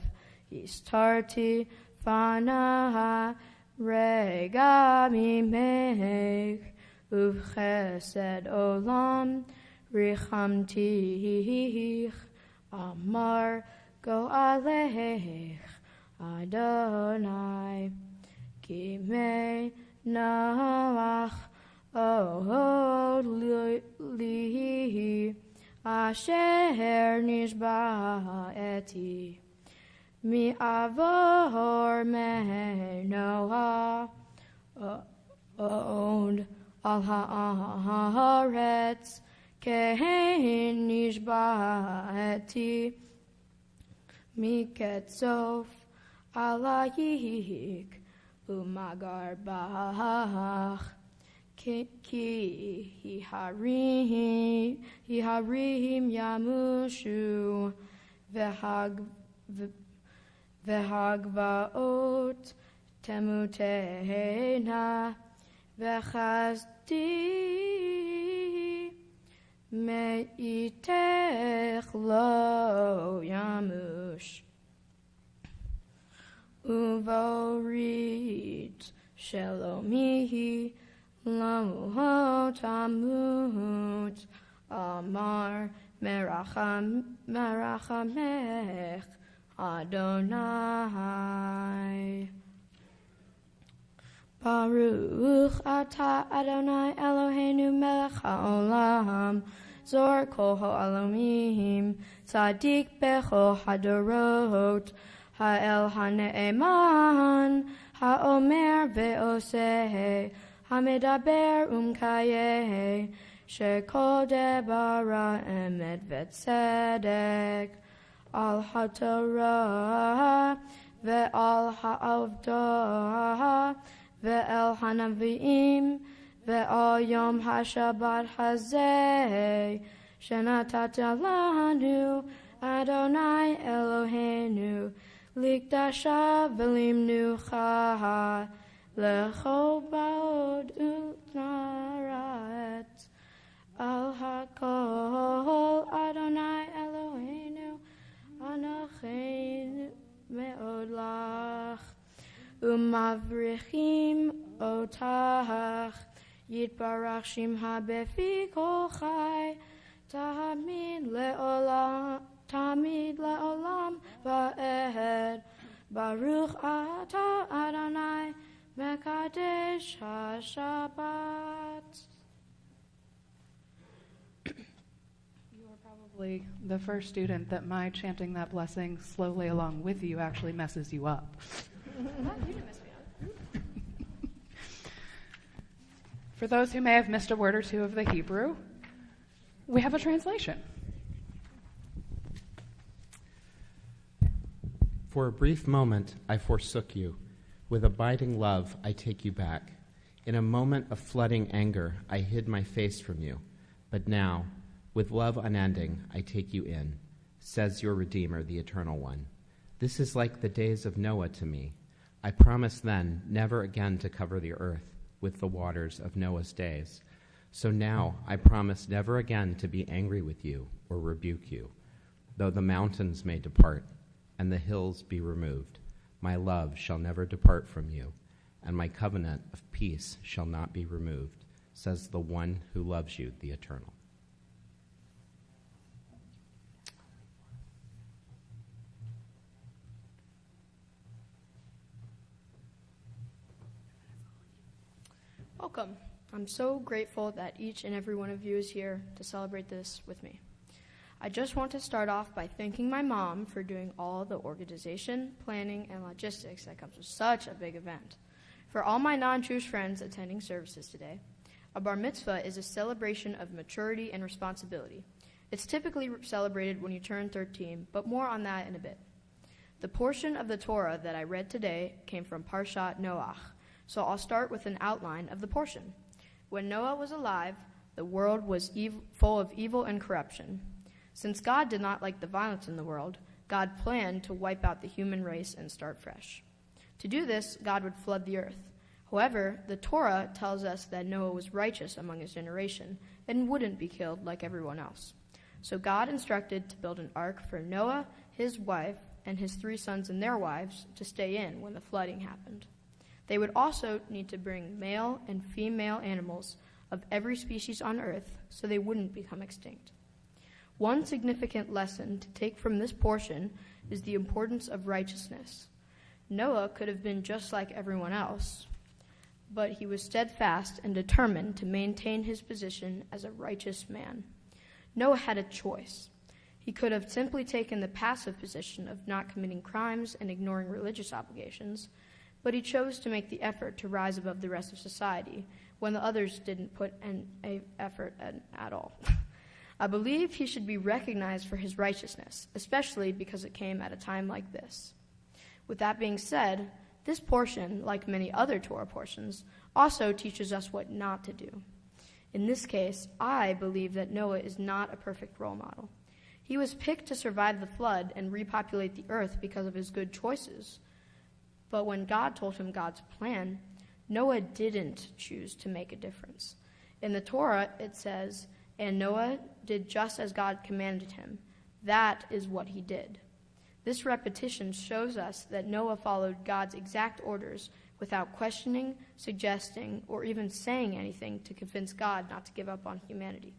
istarti fana rega mimech uvchesed olam richamtich amar go alech Adonai Kimei Noach Od Li Asher Nishba'eti Mi Avor Me Noah Od Al Haaretz Kein Nishba'eti Mi Ketzof Alayik Umagar bach ki hiharim yamushu v'hagvaot temutena v'chazdi meitech lo yamush Uvorit Shelomihi Lamuhotamut Amar Merachamech Adonai Baruch Atah Adonai Eloheinu Melech HaOlam Zor Kol HaOlamim Tzadik Bechol Hadorot Ha'el ha'ne'eman, ha'omer ve'oseh, ha'medaber umkayeh, shekol debara emet ve'tzedek, al ha'torah, ve'al ha'avdah, ve'el ha'navi'im, ve'al yom ha'shabbat hazeh, shenatata lanu, Adonai Eloheinu, Likdasha v'limnucha lechol ba'od u'naret al hakol Adonai Eloheinu anocheinu me'od lach umavrichim otach yitbarach shimha befi kol chai tamid le'olam va'ed Baruch atah Adonai mekadesh ha-Shabbat. You are probably the first student that my chanting that blessing slowly along with you actually messes you up. You didn't mess me up. For those who may have missed a word or two of the Hebrew, we have a translation. For a brief moment I forsook you. With abiding love I take you back. In a moment of flooding anger I hid my face from you. But now, with love unending, I take you in, says your Redeemer, the Eternal One. This is like the days of Noah to me. I promised then never again to cover the earth with the waters of Noah's days. So now I promise never again to be angry with you or rebuke you, though the mountains may depart and the hills be removed, My love shall never depart from you, and my covenant of peace shall not be removed, says the one who loves you, the Eternal. Welcome. I'm so grateful that each and every one of you is here to celebrate this with me. I just want to start off by thanking my mom for doing all the organization, planning, and logistics that comes with such a big event. For all my non-Jewish friends attending services today, a bar mitzvah is a celebration of maturity and responsibility. It's typically celebrated when you turn 13, but more on that in a bit. The portion of the Torah that I read today came from Parshat Noach, so I'll start with an outline of the portion. When Noah was alive, the world was full of evil and corruption. Since God did not like the violence in the world, God planned to wipe out the human race and start fresh. To do this, God would flood the earth. However, the Torah tells us that Noah was righteous among his generation and wouldn't be killed like everyone else. So God instructed to build an ark for Noah, his wife, and his 3 sons and their wives to stay in when the flooding happened. They would also need to bring male and female animals of every species on earth so they wouldn't become extinct. One significant lesson to take from this portion is the importance of righteousness. Noah could have been just like everyone else, but he was steadfast and determined to maintain his position as a righteous man. Noah had a choice. He could have simply taken the passive position of not committing crimes and ignoring religious obligations, but he chose to make the effort to rise above the rest of society when the others didn't put an effort at all. I believe he should be recognized for his righteousness, especially because it came at a time like this. With that being said, this portion, like many other Torah portions, also teaches us what not to do. In this case, I believe that Noah is not a perfect role model. He was picked to survive the flood and repopulate the earth because of his good choices. But when God told him God's plan, Noah didn't choose to make a difference. In the Torah, it says, "And Noah did just as God commanded him." That is what he did. This repetition shows us that Noah followed God's exact orders without questioning, suggesting, or even saying anything to convince God not to give up on humanity.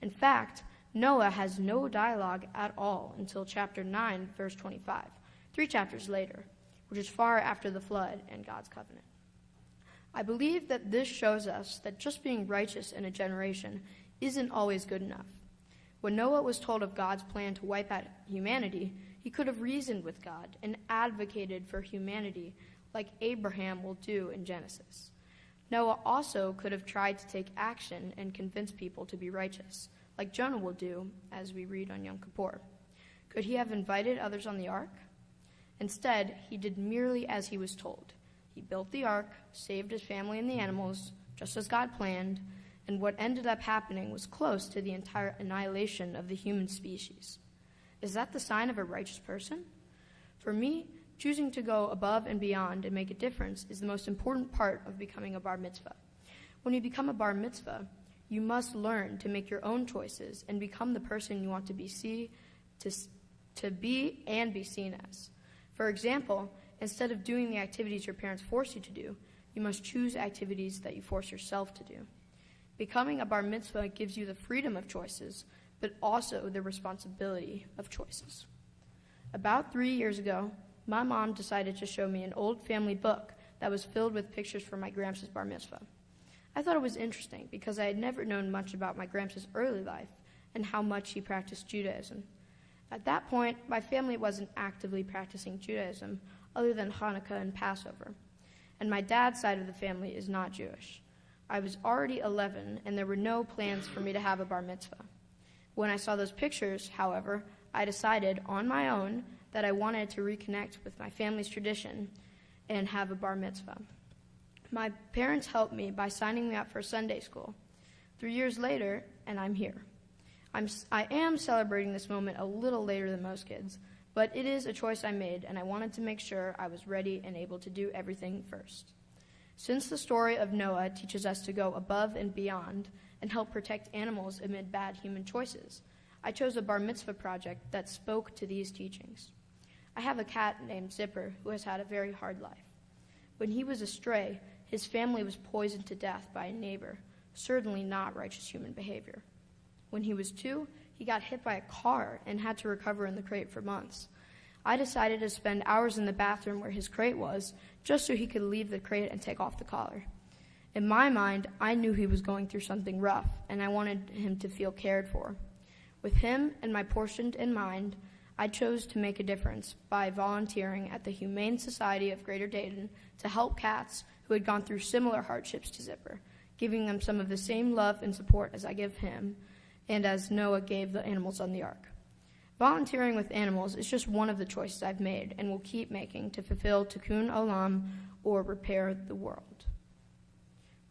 In fact, Noah has no dialogue at all until chapter 9, verse 25, 3 chapters later, which is far after the flood and God's covenant. I believe that this shows us that just being righteous in a generation isn't always good enough. When Noah was told of God's plan to wipe out humanity, he could have reasoned with God and advocated for humanity like Abraham will do in Genesis. Noah also could have tried to take action and convince people to be righteous, like Jonah will do, as we read on Yom Kippur. Could he have invited others on the ark? Instead, he did merely as he was told. He built the ark, saved his family and the animals, just as God planned, and what ended up happening was close to the entire annihilation of the human species. Is that the sign of a righteous person? For me, choosing to go above and beyond and make a difference is the most important part of becoming a bar mitzvah. When you become a bar mitzvah, you must learn to make your own choices and become the person you want to be and be seen as. For example, instead of doing the activities your parents force you to do, you must choose activities that you force yourself to do. Becoming a bar mitzvah gives you the freedom of choices, but also the responsibility of choices. About 3 years ago, my mom decided to show me an old family book that was filled with pictures from my Gramps' bar mitzvah. I thought it was interesting because I had never known much about my Gramps' early life and how much he practiced Judaism. At that point, my family wasn't actively practicing Judaism other than Hanukkah and Passover, and my dad's side of the family is not Jewish. I was already 11, and there were no plans for me to have a bar mitzvah. When I saw those pictures, however, I decided on my own that I wanted to reconnect with my family's tradition and have a bar mitzvah. My parents helped me by signing me up for Sunday school. 3 years later, and I'm here. I am celebrating this moment a little later than most kids, but it is a choice I made, and I wanted to make sure I was ready and able to do everything first. Since the story of Noah teaches us to go above and beyond and help protect animals amid bad human choices, I chose a bar mitzvah project that spoke to these teachings. I have a cat named Zipper who has had a very hard life. When he was a stray, his family was poisoned to death by a neighbor, certainly not righteous human behavior. When he was 2, he got hit by a car and had to recover in the crate for months. I decided to spend hours in the bathroom where his crate was, just so he could leave the crate and take off the collar. In my mind, I knew he was going through something rough, and I wanted him to feel cared for. With him and my portion in mind, I chose to make a difference by volunteering at the Humane Society of Greater Dayton to help cats who had gone through similar hardships to Zipper, giving them some of the same love and support as I give him, and as Noah gave the animals on the ark. Volunteering with animals is just one of the choices I've made and will keep making to fulfill Tikkun Olam, or repair the world.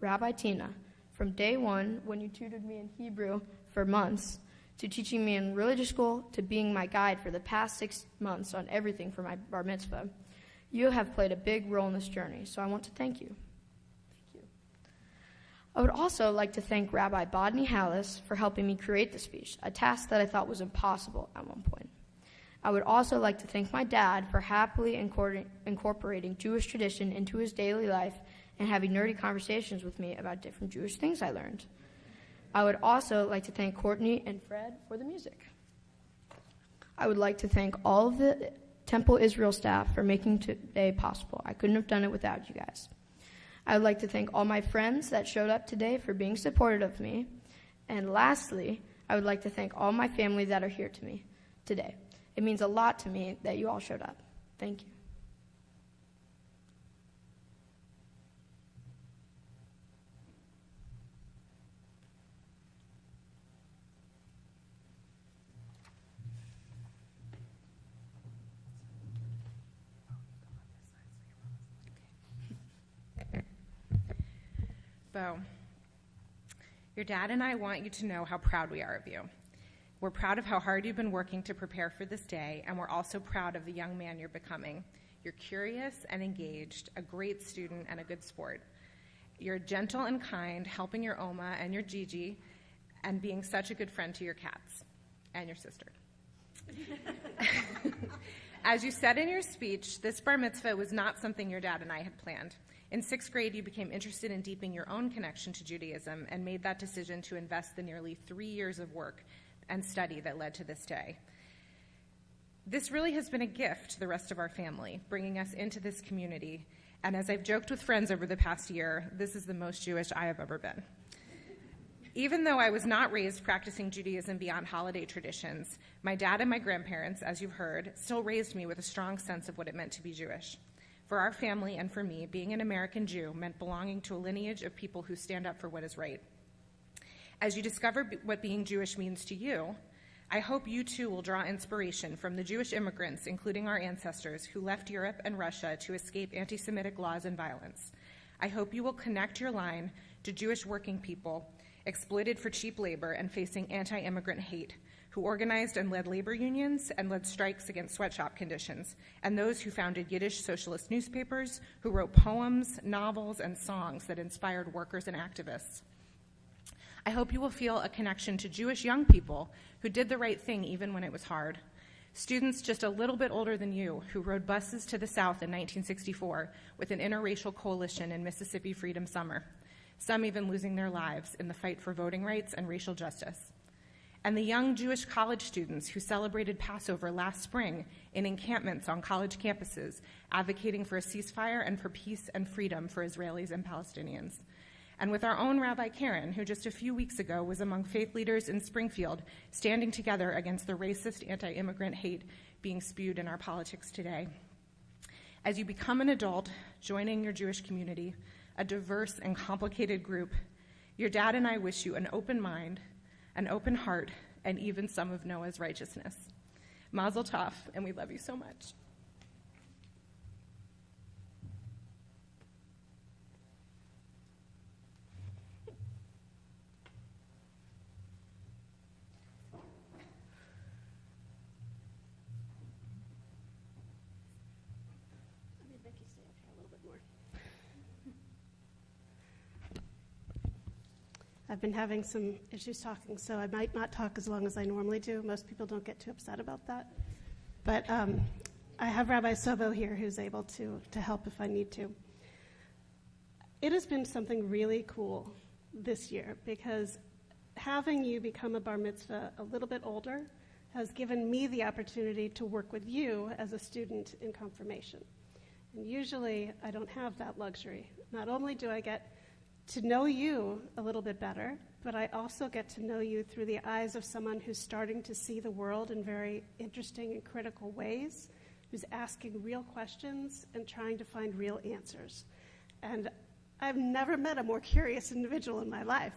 Rabbi Tina, from day one, when you tutored me in Hebrew for months, to teaching me in religious school, to being my guide for the past 6 months on everything for my bar mitzvah, you have played a big role in this journey, so I want to thank you. Thank you. I would also like to thank Rabbi Bodney Hallis for helping me create the speech, a task that I thought was impossible at one point. I would also like to thank my dad for happily incorporating Jewish tradition into his daily life and having nerdy conversations with me about different Jewish things I learned. I would also like to thank Courtney and Fred for the music. I would like to thank all of the Temple Israel staff for making today possible. I couldn't have done it without you guys. I would like to thank all my friends that showed up today for being supportive of me. And lastly, I would like to thank all my family that are here to me today. It means a lot to me that you all showed up. Thank you. Beau, your dad and I want you to know how proud we are of you. We're proud of how hard you've been working to prepare for this day, and we're also proud of the young man you're becoming. You're curious and engaged, a great student, and a good sport. You're gentle and kind, helping your Oma and your Gigi, and being such a good friend to your cats and your sister. As you said in your speech, this bar mitzvah was not something your dad and I had planned. In 6th grade, you became interested in deepening your own connection to Judaism and made that decision to invest the nearly 3 years of work and study that led to this day. This really has been a gift to the rest of our family, bringing us into this community. And as I've joked with friends over the past year, this is the most Jewish I have ever been. Even though I was not raised practicing Judaism beyond holiday traditions, my dad and my grandparents, as you've heard, still raised me with a strong sense of what it meant to be Jewish. For our family and for me, being an American Jew meant belonging to a lineage of people who stand up for what is right. As you discover what being Jewish means to you, I hope you too will draw inspiration from the Jewish immigrants, including our ancestors, who left Europe and Russia to escape anti-Semitic laws and violence. I hope you will connect your line to Jewish working people exploited for cheap labor and facing anti-immigrant hate, who organized and led labor unions and led strikes against sweatshop conditions, and those who founded Yiddish socialist newspapers, who wrote poems, novels, and songs that inspired workers and activists. I hope you will feel a connection to Jewish young people who did the right thing even when it was hard. Students just a little bit older than you who rode buses to the South in 1964 with an interracial coalition in Mississippi Freedom Summer, some even losing their lives in the fight for voting rights and racial justice. And the young Jewish college students who celebrated Passover last spring in encampments on college campuses, advocating for a ceasefire and for peace and freedom for Israelis and Palestinians. And with our own Rabbi Karen, who just a few weeks ago was among faith leaders in Springfield, standing together against the racist anti-immigrant hate being spewed in our politics today. As you become an adult, joining your Jewish community, a diverse and complicated group, your dad and I wish you an open mind, an open heart, and even some of Noah's righteousness. Mazel tov, and we love you so much. I've been having some issues talking, so I might not talk as long as I normally do. Most people don't get too upset about that. But I have Rabbi Sobo here who's able to help if I need to. It has been something really cool this year because having you become a bar mitzvah a little bit older has given me the opportunity to work with you as a student in confirmation. And usually I don't have that luxury. Not only do I get to know you a little bit better, but I also get to know you through the eyes of someone who's starting to see the world in very interesting and critical ways, who's asking real questions and trying to find real answers. And I've never met a more curious individual in my life.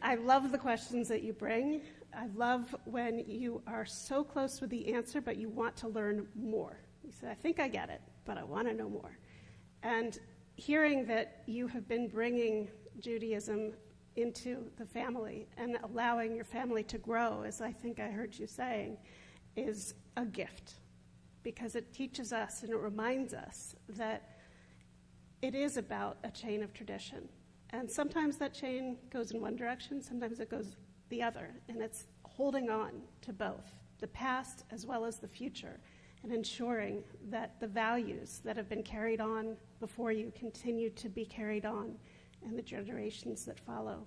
I love the questions that you bring. I love when you are so close with the answer, but you want to learn more. You say, I think I get it, but I want to know more. And hearing that you have been bringing Judaism into the family and allowing your family to grow, as I think I heard you saying, is a gift, because it teaches us and it reminds us that it is about a chain of tradition. And sometimes that chain goes in one direction, sometimes it goes the other, and it's holding on to both, the past as well as the future, and ensuring that the values that have been carried on before you continue to be carried on in the generations that follow.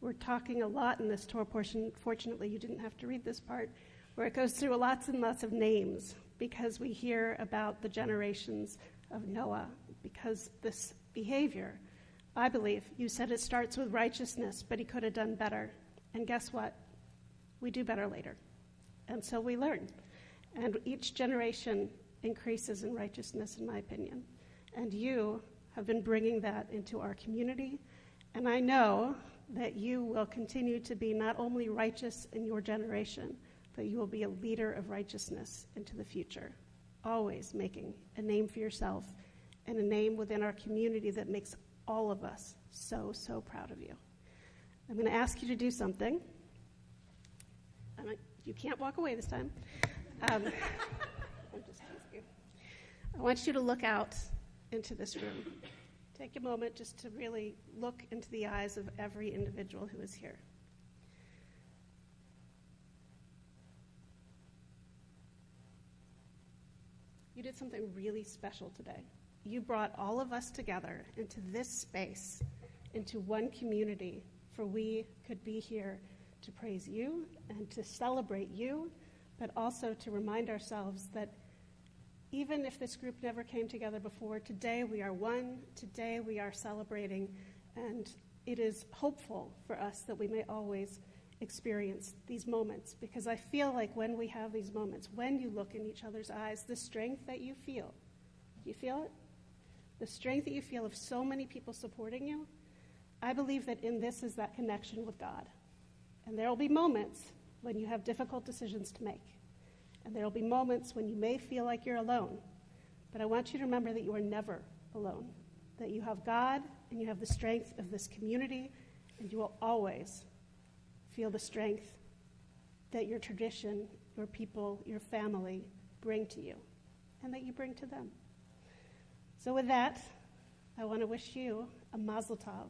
We're talking a lot in this Torah portion. Fortunately, you didn't have to read this part, where it goes through lots and lots of names, because we hear about the generations of Noah, because this behavior, I believe, you said it starts with righteousness, but he could have done better. And guess what? We do better later. And so we learn. And each generation increases in righteousness, in my opinion. And you have been bringing that into our community. And I know that you will continue to be not only righteous in your generation, but you will be a leader of righteousness into the future, always making a name for yourself and a name within our community that makes all of us so, so proud of you. I'm going to ask you to do something. You can't walk away this time. I'm just teasing you. I want you to look out into this room. Take a moment just to really look into the eyes of every individual who is here. You did something really special today. You brought all of us together into this space, into one community, for we could be here to praise you and to celebrate you, but also to remind ourselves that even if this group never came together before, today we are one, today we are celebrating, and it is hopeful for us that we may always experience these moments, because I feel like when we have these moments, when you look in each other's eyes, the strength that you feel, do you feel it? The strength that you feel of so many people supporting you, I believe that in this is that connection with God. And there will be moments when you have difficult decisions to make. And there will be moments when you may feel like you're alone. But I want you to remember that you are never alone, that you have God and you have the strength of this community, and you will always feel the strength that your tradition, your people, your family bring to you, and that you bring to them. So with that, I want to wish you a mazel tov.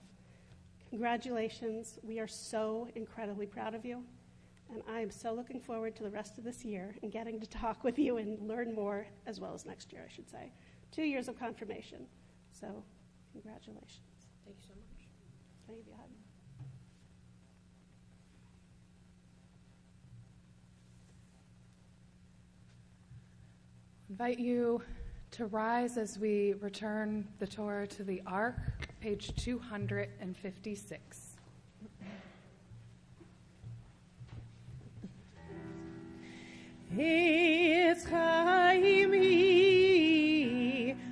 Congratulations. We are so incredibly proud of you, and I am so looking forward to the rest of this year and getting to talk with you and learn more, as well as next year, I should say. 2 years of confirmation. So congratulations. Thank you so much. Can I give you a hug? Invite you to rise as we return the Torah to the Ark, page 256. It's Chaimi,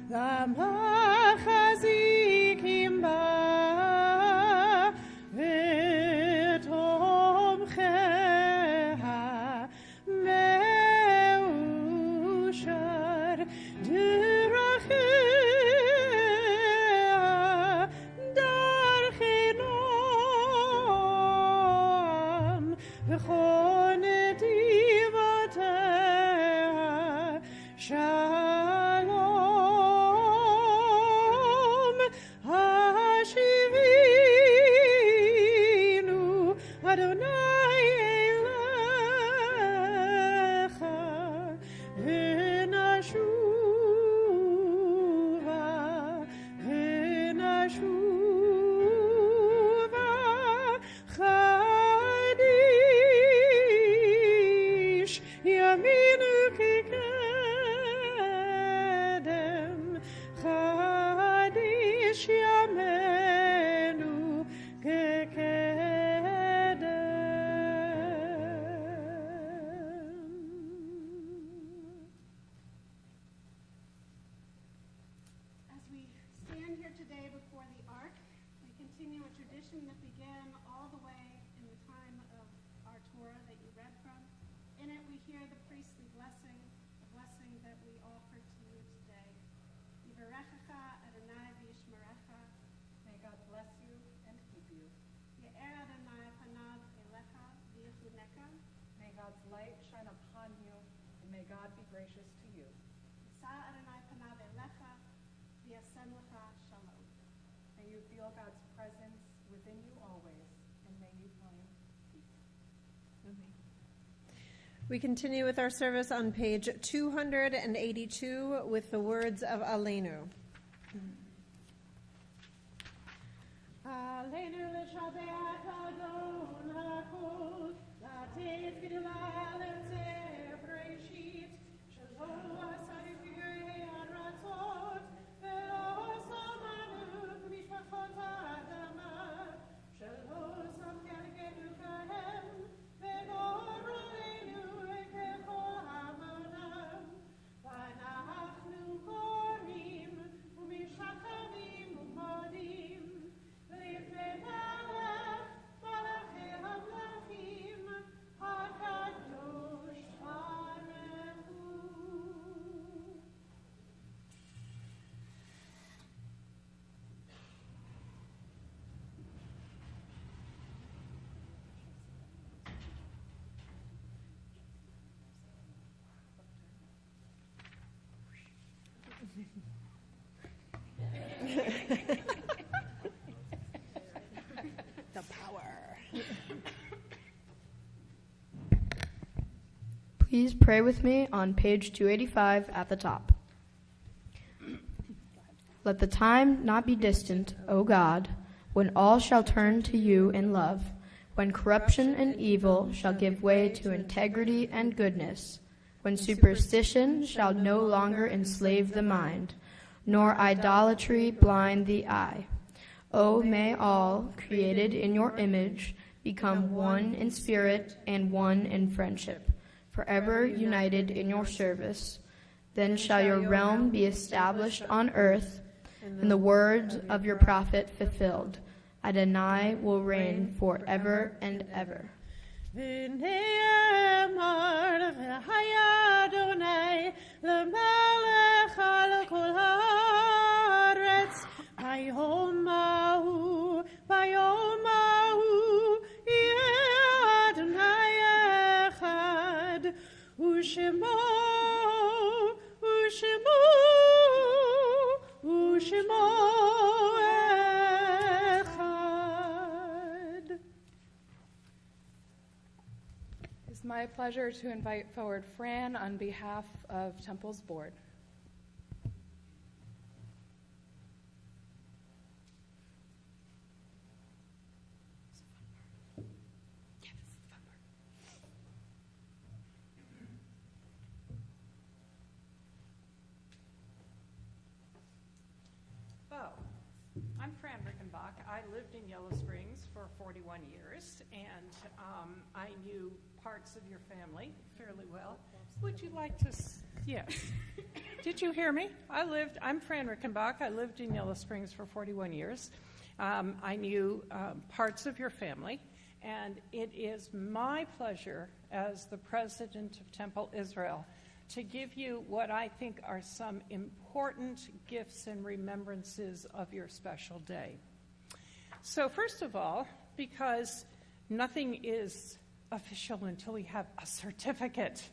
Lama Chazikim Ba, V'tom Cheha, Meushar, Derachea, Darchenon, V'chonetim, Shalom, Hashivinu, Adonai Elecha, today before the ark. We continue a tradition that began all the way in the time of our Torah that you read from. In it, we hear the priestly blessing, the blessing that we offer to you today. Yivarechecha Adonai v'yishmerecha. May God bless you and keep you. Ye'er Adonai panav elecha v'yichuneka. May God's light shine upon you, and may God be gracious to you. Yisa Adonai panav elecha v'yasem lecha shalom. May you feel God's presence within you always, and may you find peace. We continue with our service on page 282 with the words of Aleinu. Aleinu l'shabbat Adon hakol, latet g'dula l'tzeh breshit, shalom asarifirei aratzot, ve'lo samanu mishpachot ha'adama, shalom samkergenu kahem, ve'lo ro'enu ekechol hamonam, v'anachnu korim, u'mishachavim u'modim, The power. Please pray with me on page 285 at the top. Let the time not be distant, O God, when all shall turn to you in love, when corruption and evil shall give way to integrity and goodness, when superstition shall no longer enslave the mind, nor idolatry blind the eye. O may all, created in your image, become one in spirit and one in friendship, forever united in your service. Then shall your realm be established on earth, and the words of your prophet fulfilled. Adonai will reign forever and ever. Bayom Mahu, Yeh Adonai Echad, Ushemo Echad. It's my pleasure to invite forward Fran on behalf of Temple's board. Beau, I'm Fran Rickenbach. I lived in Yellow Springs for 41 years, and I knew parts of your family fairly well. Would you like to? Yes. Did you hear me? I'm Fran Rickenbach. I lived in Yellow Springs for 41 years. I knew parts of your family, and it is my pleasure as the president of Temple Israel to give you what I think are some important gifts and remembrances of your special day. So first of all, because nothing is official until we have a certificate.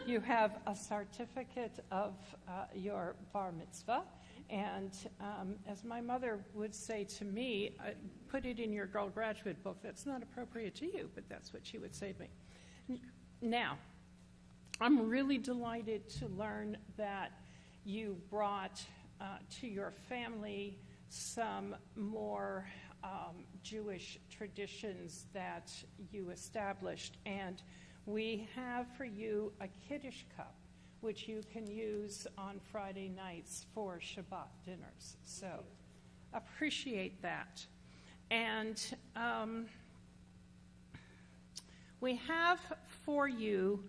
You have a certificate of your bar mitzvah, and as my mother would say to me, put it in your girl graduate book. That's not appropriate to you, but that's what she would say to me. Now, I'm really delighted to learn that you brought to your family some more Jewish traditions that you established. And we have for you a Kiddush cup, which you can use on Friday nights for Shabbat dinners. So appreciate that. And we have for you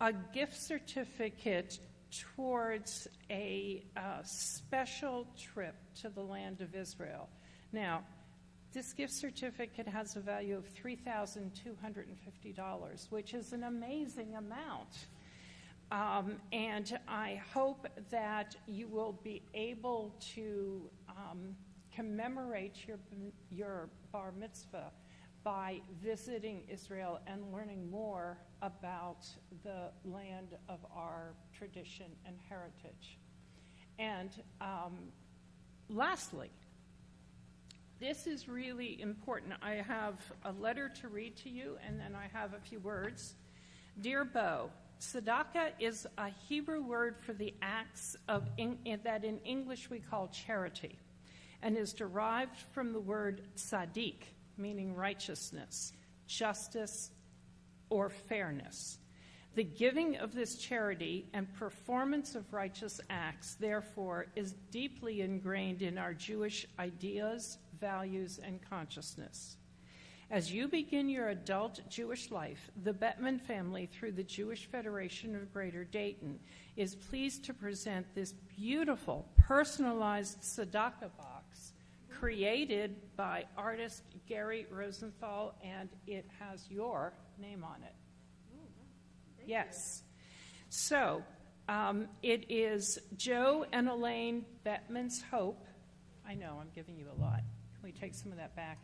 a gift certificate towards a special trip to the land of Israel. Now, this gift certificate has a value of $3,250, which is an amazing amount. And I hope that you will be able to commemorate your bar mitzvah by visiting Israel and learning more about the land of our tradition and heritage. And lastly, this is really important. I have a letter to read to you, and then I have a few words. Dear Beau, tzedakah is a Hebrew word for the acts that in English we call charity, and is derived from the word tzaddik, meaning righteousness, justice, or fairness. The giving of this charity and performance of righteous acts, therefore, is deeply ingrained in our Jewish ideas, values, and consciousness. As you begin your adult Jewish life, the Bettman family, through the Jewish Federation of Greater Dayton, is pleased to present this beautiful, personalized tzedakah box created by artist Gary Rosenthal, and it has your name on it. Yes. So it is Joe and Elaine Bettman's Hope. I know, I'm giving you a lot. Can we take some of that back?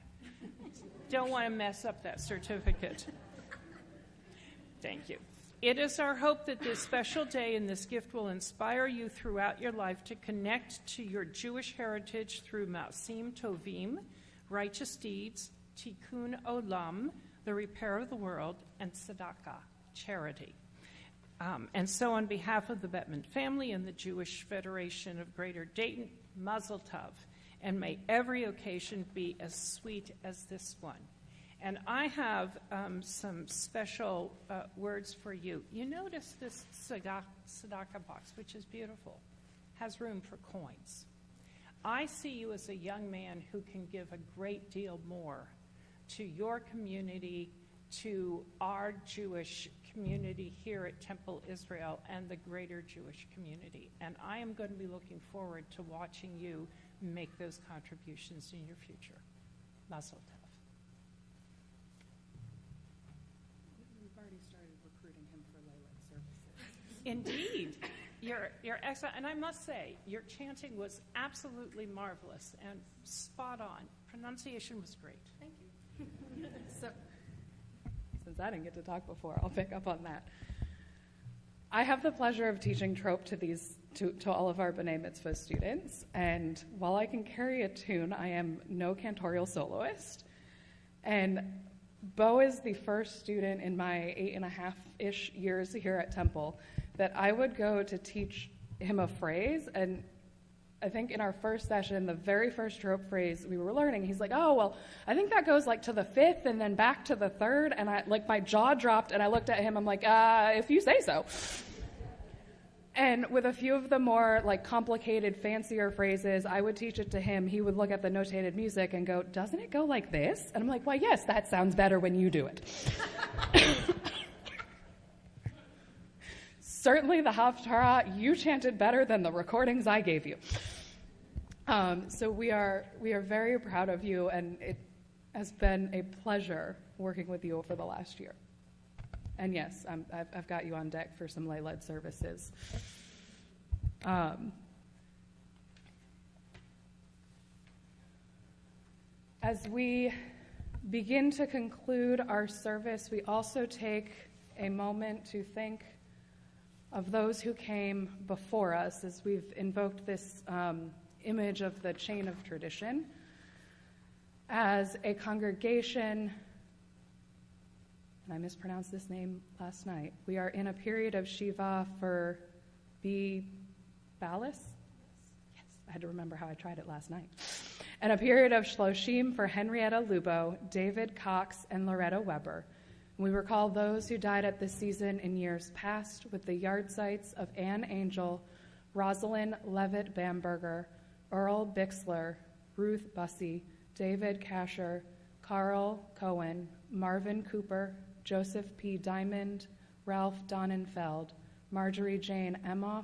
Don't want to mess up that certificate. Thank you. It is our hope that this special day and this gift will inspire you throughout your life to connect to your Jewish heritage through Ma'asim Tovim, righteous deeds, Tikkun Olam, the repair of the world, and tzedakah, charity. And so on behalf of the Bettman family and the Jewish Federation of Greater Dayton, Mazel Tov, and may every occasion be as sweet as this one. And I have some special words for you. You notice this tzedakah box, which is beautiful, has room for coins. I see you as a young man who can give a great deal more to your community, to our Jewish community here at Temple Israel, and the greater Jewish community. And I am going to be looking forward to watching you make those contributions in your future. Mazel tov. We've already started recruiting him for Laylat services. Indeed. You're excellent. And I must say, your chanting was absolutely marvelous and spot on. Pronunciation was great. Thank you. So, since I didn't get to talk before, I'll pick up on that. I have the pleasure of teaching trope to all of our B'nai Mitzvah students, and while I can carry a tune, I am no cantorial soloist. And Beau is the first student in my 8.5-ish years here at Temple that I would go to teach him a phrase, and I think in our first session, the very first trope phrase we were learning, he's like, oh, well, I think that goes like to the 5th and then back to the 3rd, and my jaw dropped, and I looked at him, I'm like, if you say so. And with a few of the more complicated, fancier phrases, I would teach it to him. He would look at the notated music and go, doesn't it go like this? And I'm like, why, yes, that sounds better when you do it. Certainly the Haftarah, you chanted better than the recordings I gave you. So we are very proud of you, and it has been a pleasure working with you over the last year. And yes, I've got you on deck for some lay-led services. As we begin to conclude our service, we also take a moment to think of those who came before us, as we've invoked this image of the chain of tradition. As a congregation, and I mispronounced this name last night, we are in a period of Shiva for Balis? Yes, I had to remember how I tried it last night. And a period of Shloshim for Henrietta Lubo, David Cox, and Loretta Weber. We recall those who died at this season in years past with the yardsites of Anne Angel, Rosalind Levitt Bamberger, Earl Bixler, Ruth Bussey, David Kasher, Carl Cohen, Marvin Cooper, Joseph P. Diamond, Ralph Donenfeld, Marjorie Jane Emhoff,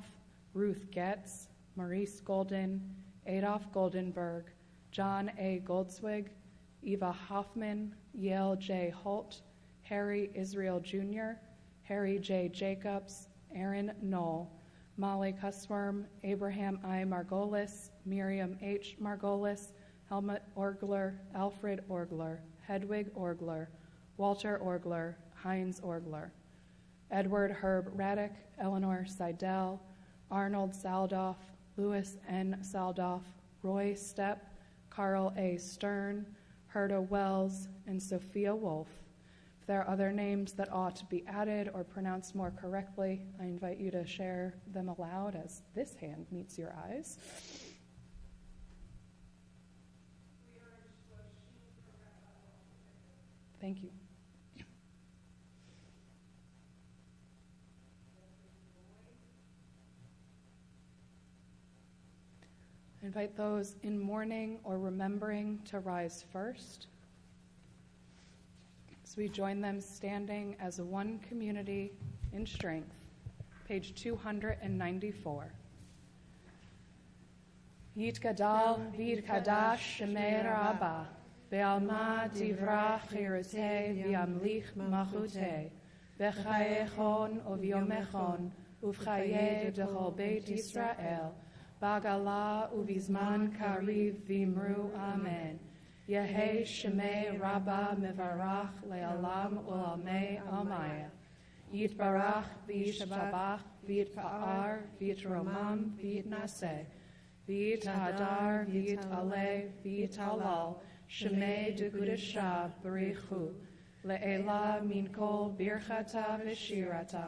Ruth Getz, Maurice Golden, Adolf Goldenberg, John A. Goldswig, Eva Hoffman, Yale J. Holt, Harry Israel Jr., Harry J. Jacobs, Aaron Knoll, Molly Cusworm, Abraham I. Margolis, Miriam H. Margolis, Helmut Orgler, Alfred Orgler, Hedwig Orgler, Walter Orgler, Heinz Orgler, Edward Herb Raddick, Eleanor Seidel, Arnold Saldoff, Louis N. Saldoff, Roy Stepp, Carl A. Stern, Herta Wells, and Sophia Wolf. If there are other names that ought to be added or pronounced more correctly, I invite you to share them aloud as this hand meets your eyes. Thank you. I invite those in mourning or remembering to rise first. So we join them standing as one community in strength. Page 294. Yitgadal v'yitkadash shemei Rabba, be'alma divrach chirutei v'yamlich machutei, v'chayechon uvyomechon, uvchayei d'chol beit Yisrael, Bagala uvizman kariv vimru amen. Yehei shemei Rabba mevarach le'alam u'lamei almaya. Yitbarach v'yishtabach v'yitpa'ar v'yitromam v'yitnaseh. V'yithadar v'yitaleh v'yitalal. Shemei degudasha barichu. Le'ela min kol birchata v'shirata.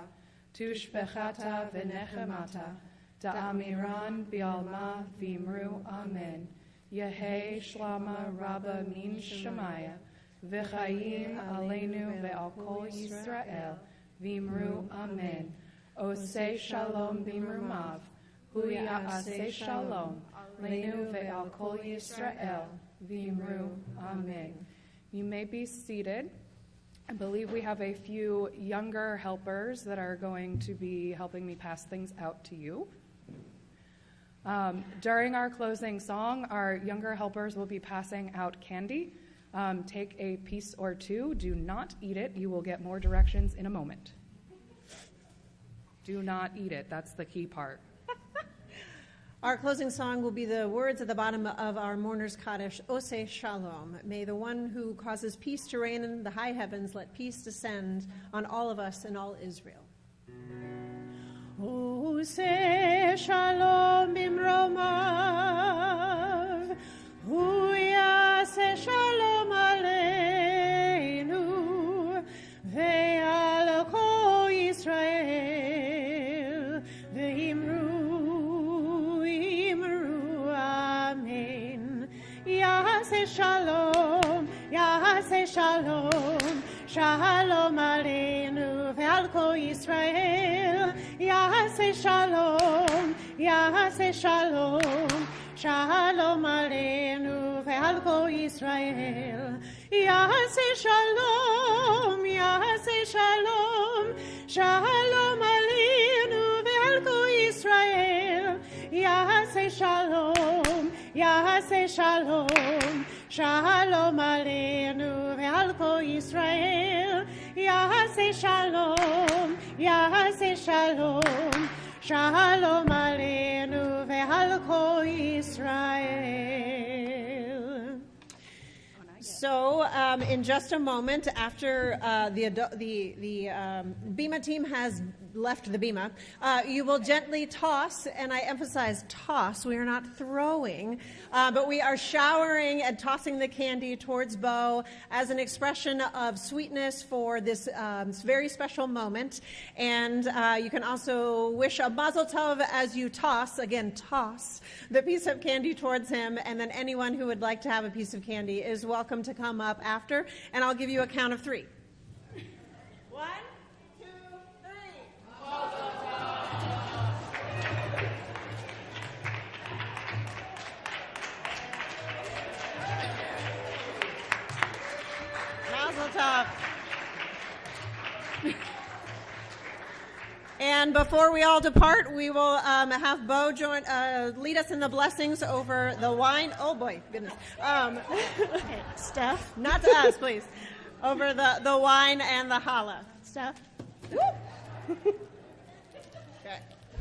Tushbechata v'nechemata. Da'amiran bi'alma v'imru amen. Yehei shlama rabba min shemaya. V'chayim aleinu ve'al kol Yisrael. V'imru amen. Osei shalom b'imrumav. Hu ya'aseh shalom. Leinu ve'al kol Yisrael. V'imru amen. You may be seated. I believe we have a few younger helpers that are going to be helping me pass things out to you. During our closing song, our younger helpers will be passing out candy. Take a piece or two. Do not eat it. You will get more directions in a moment. Do not eat it. That's the key part. Our closing song will be the words at the bottom of our Mourner's Kaddish, Oseh Shalom. May the one who causes peace to reign in the high heavens let peace descend on all of us and all Israel. Oseh Shalom bimromav, Hu yaseh Shalom aleinu, ve'al kol Yisrael, ve'imru, amen. Yaseh Shalom, Yaseh Shalom, Shalom aleinu, ve'al kol Yisrael. Yaseh shalom, Yaseh shalom, shalom aleinu ve'al kol Yisrael. Yaseh shalom, Yaseh shalom, shalom aleinu ve'al kol Yisrael. Yaseh shalom, Yaseh shalom, shalom aleinu ve'al kol Yisrael. Yaseh shalom, Yaseh shalom, shalom aleinu ve'al kol Yisrael. So, in just a moment, after the Bima team has left the Bima, you will gently toss, and I emphasize toss. We are not throwing, but we are showering and tossing the candy towards Beau as an expression of sweetness for this very special moment. And you can also wish a mazel tov as you toss, again, toss the piece of candy towards him. And then anyone who would like to have a piece of candy is welcome to come up after. And I'll give you a count of 3. 1, 2, 3. Mazel tov. And And before we all depart, we will have Beau lead us in the blessings over the wine. Oh boy, goodness. Okay, Steph. Not to us, please. Over the wine and the challah. Steph. Okay.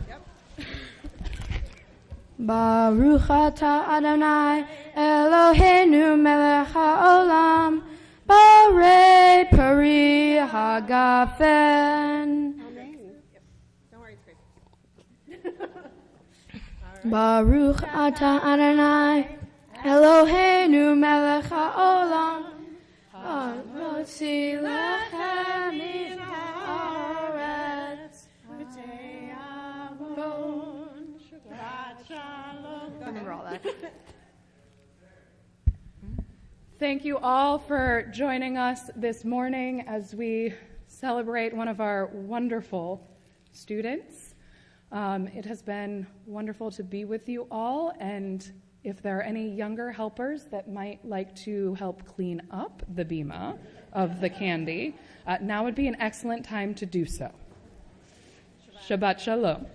Yep. Baruch atah Adonai Eloheinu melech haolam Barei pari hagafen. Don't worry, it's great. Baruch atah Adonai Eloheinu melech haolam Motzi lechem min haaretz V'tei avon Shabbat shalom. Remember all that. Thank you all for joining us this morning as we celebrate one of our wonderful students. It has been wonderful to be with you all, and if there are any younger helpers that might like to help clean up the bima of the candy, now would be an excellent time to do so. Shabbat shalom.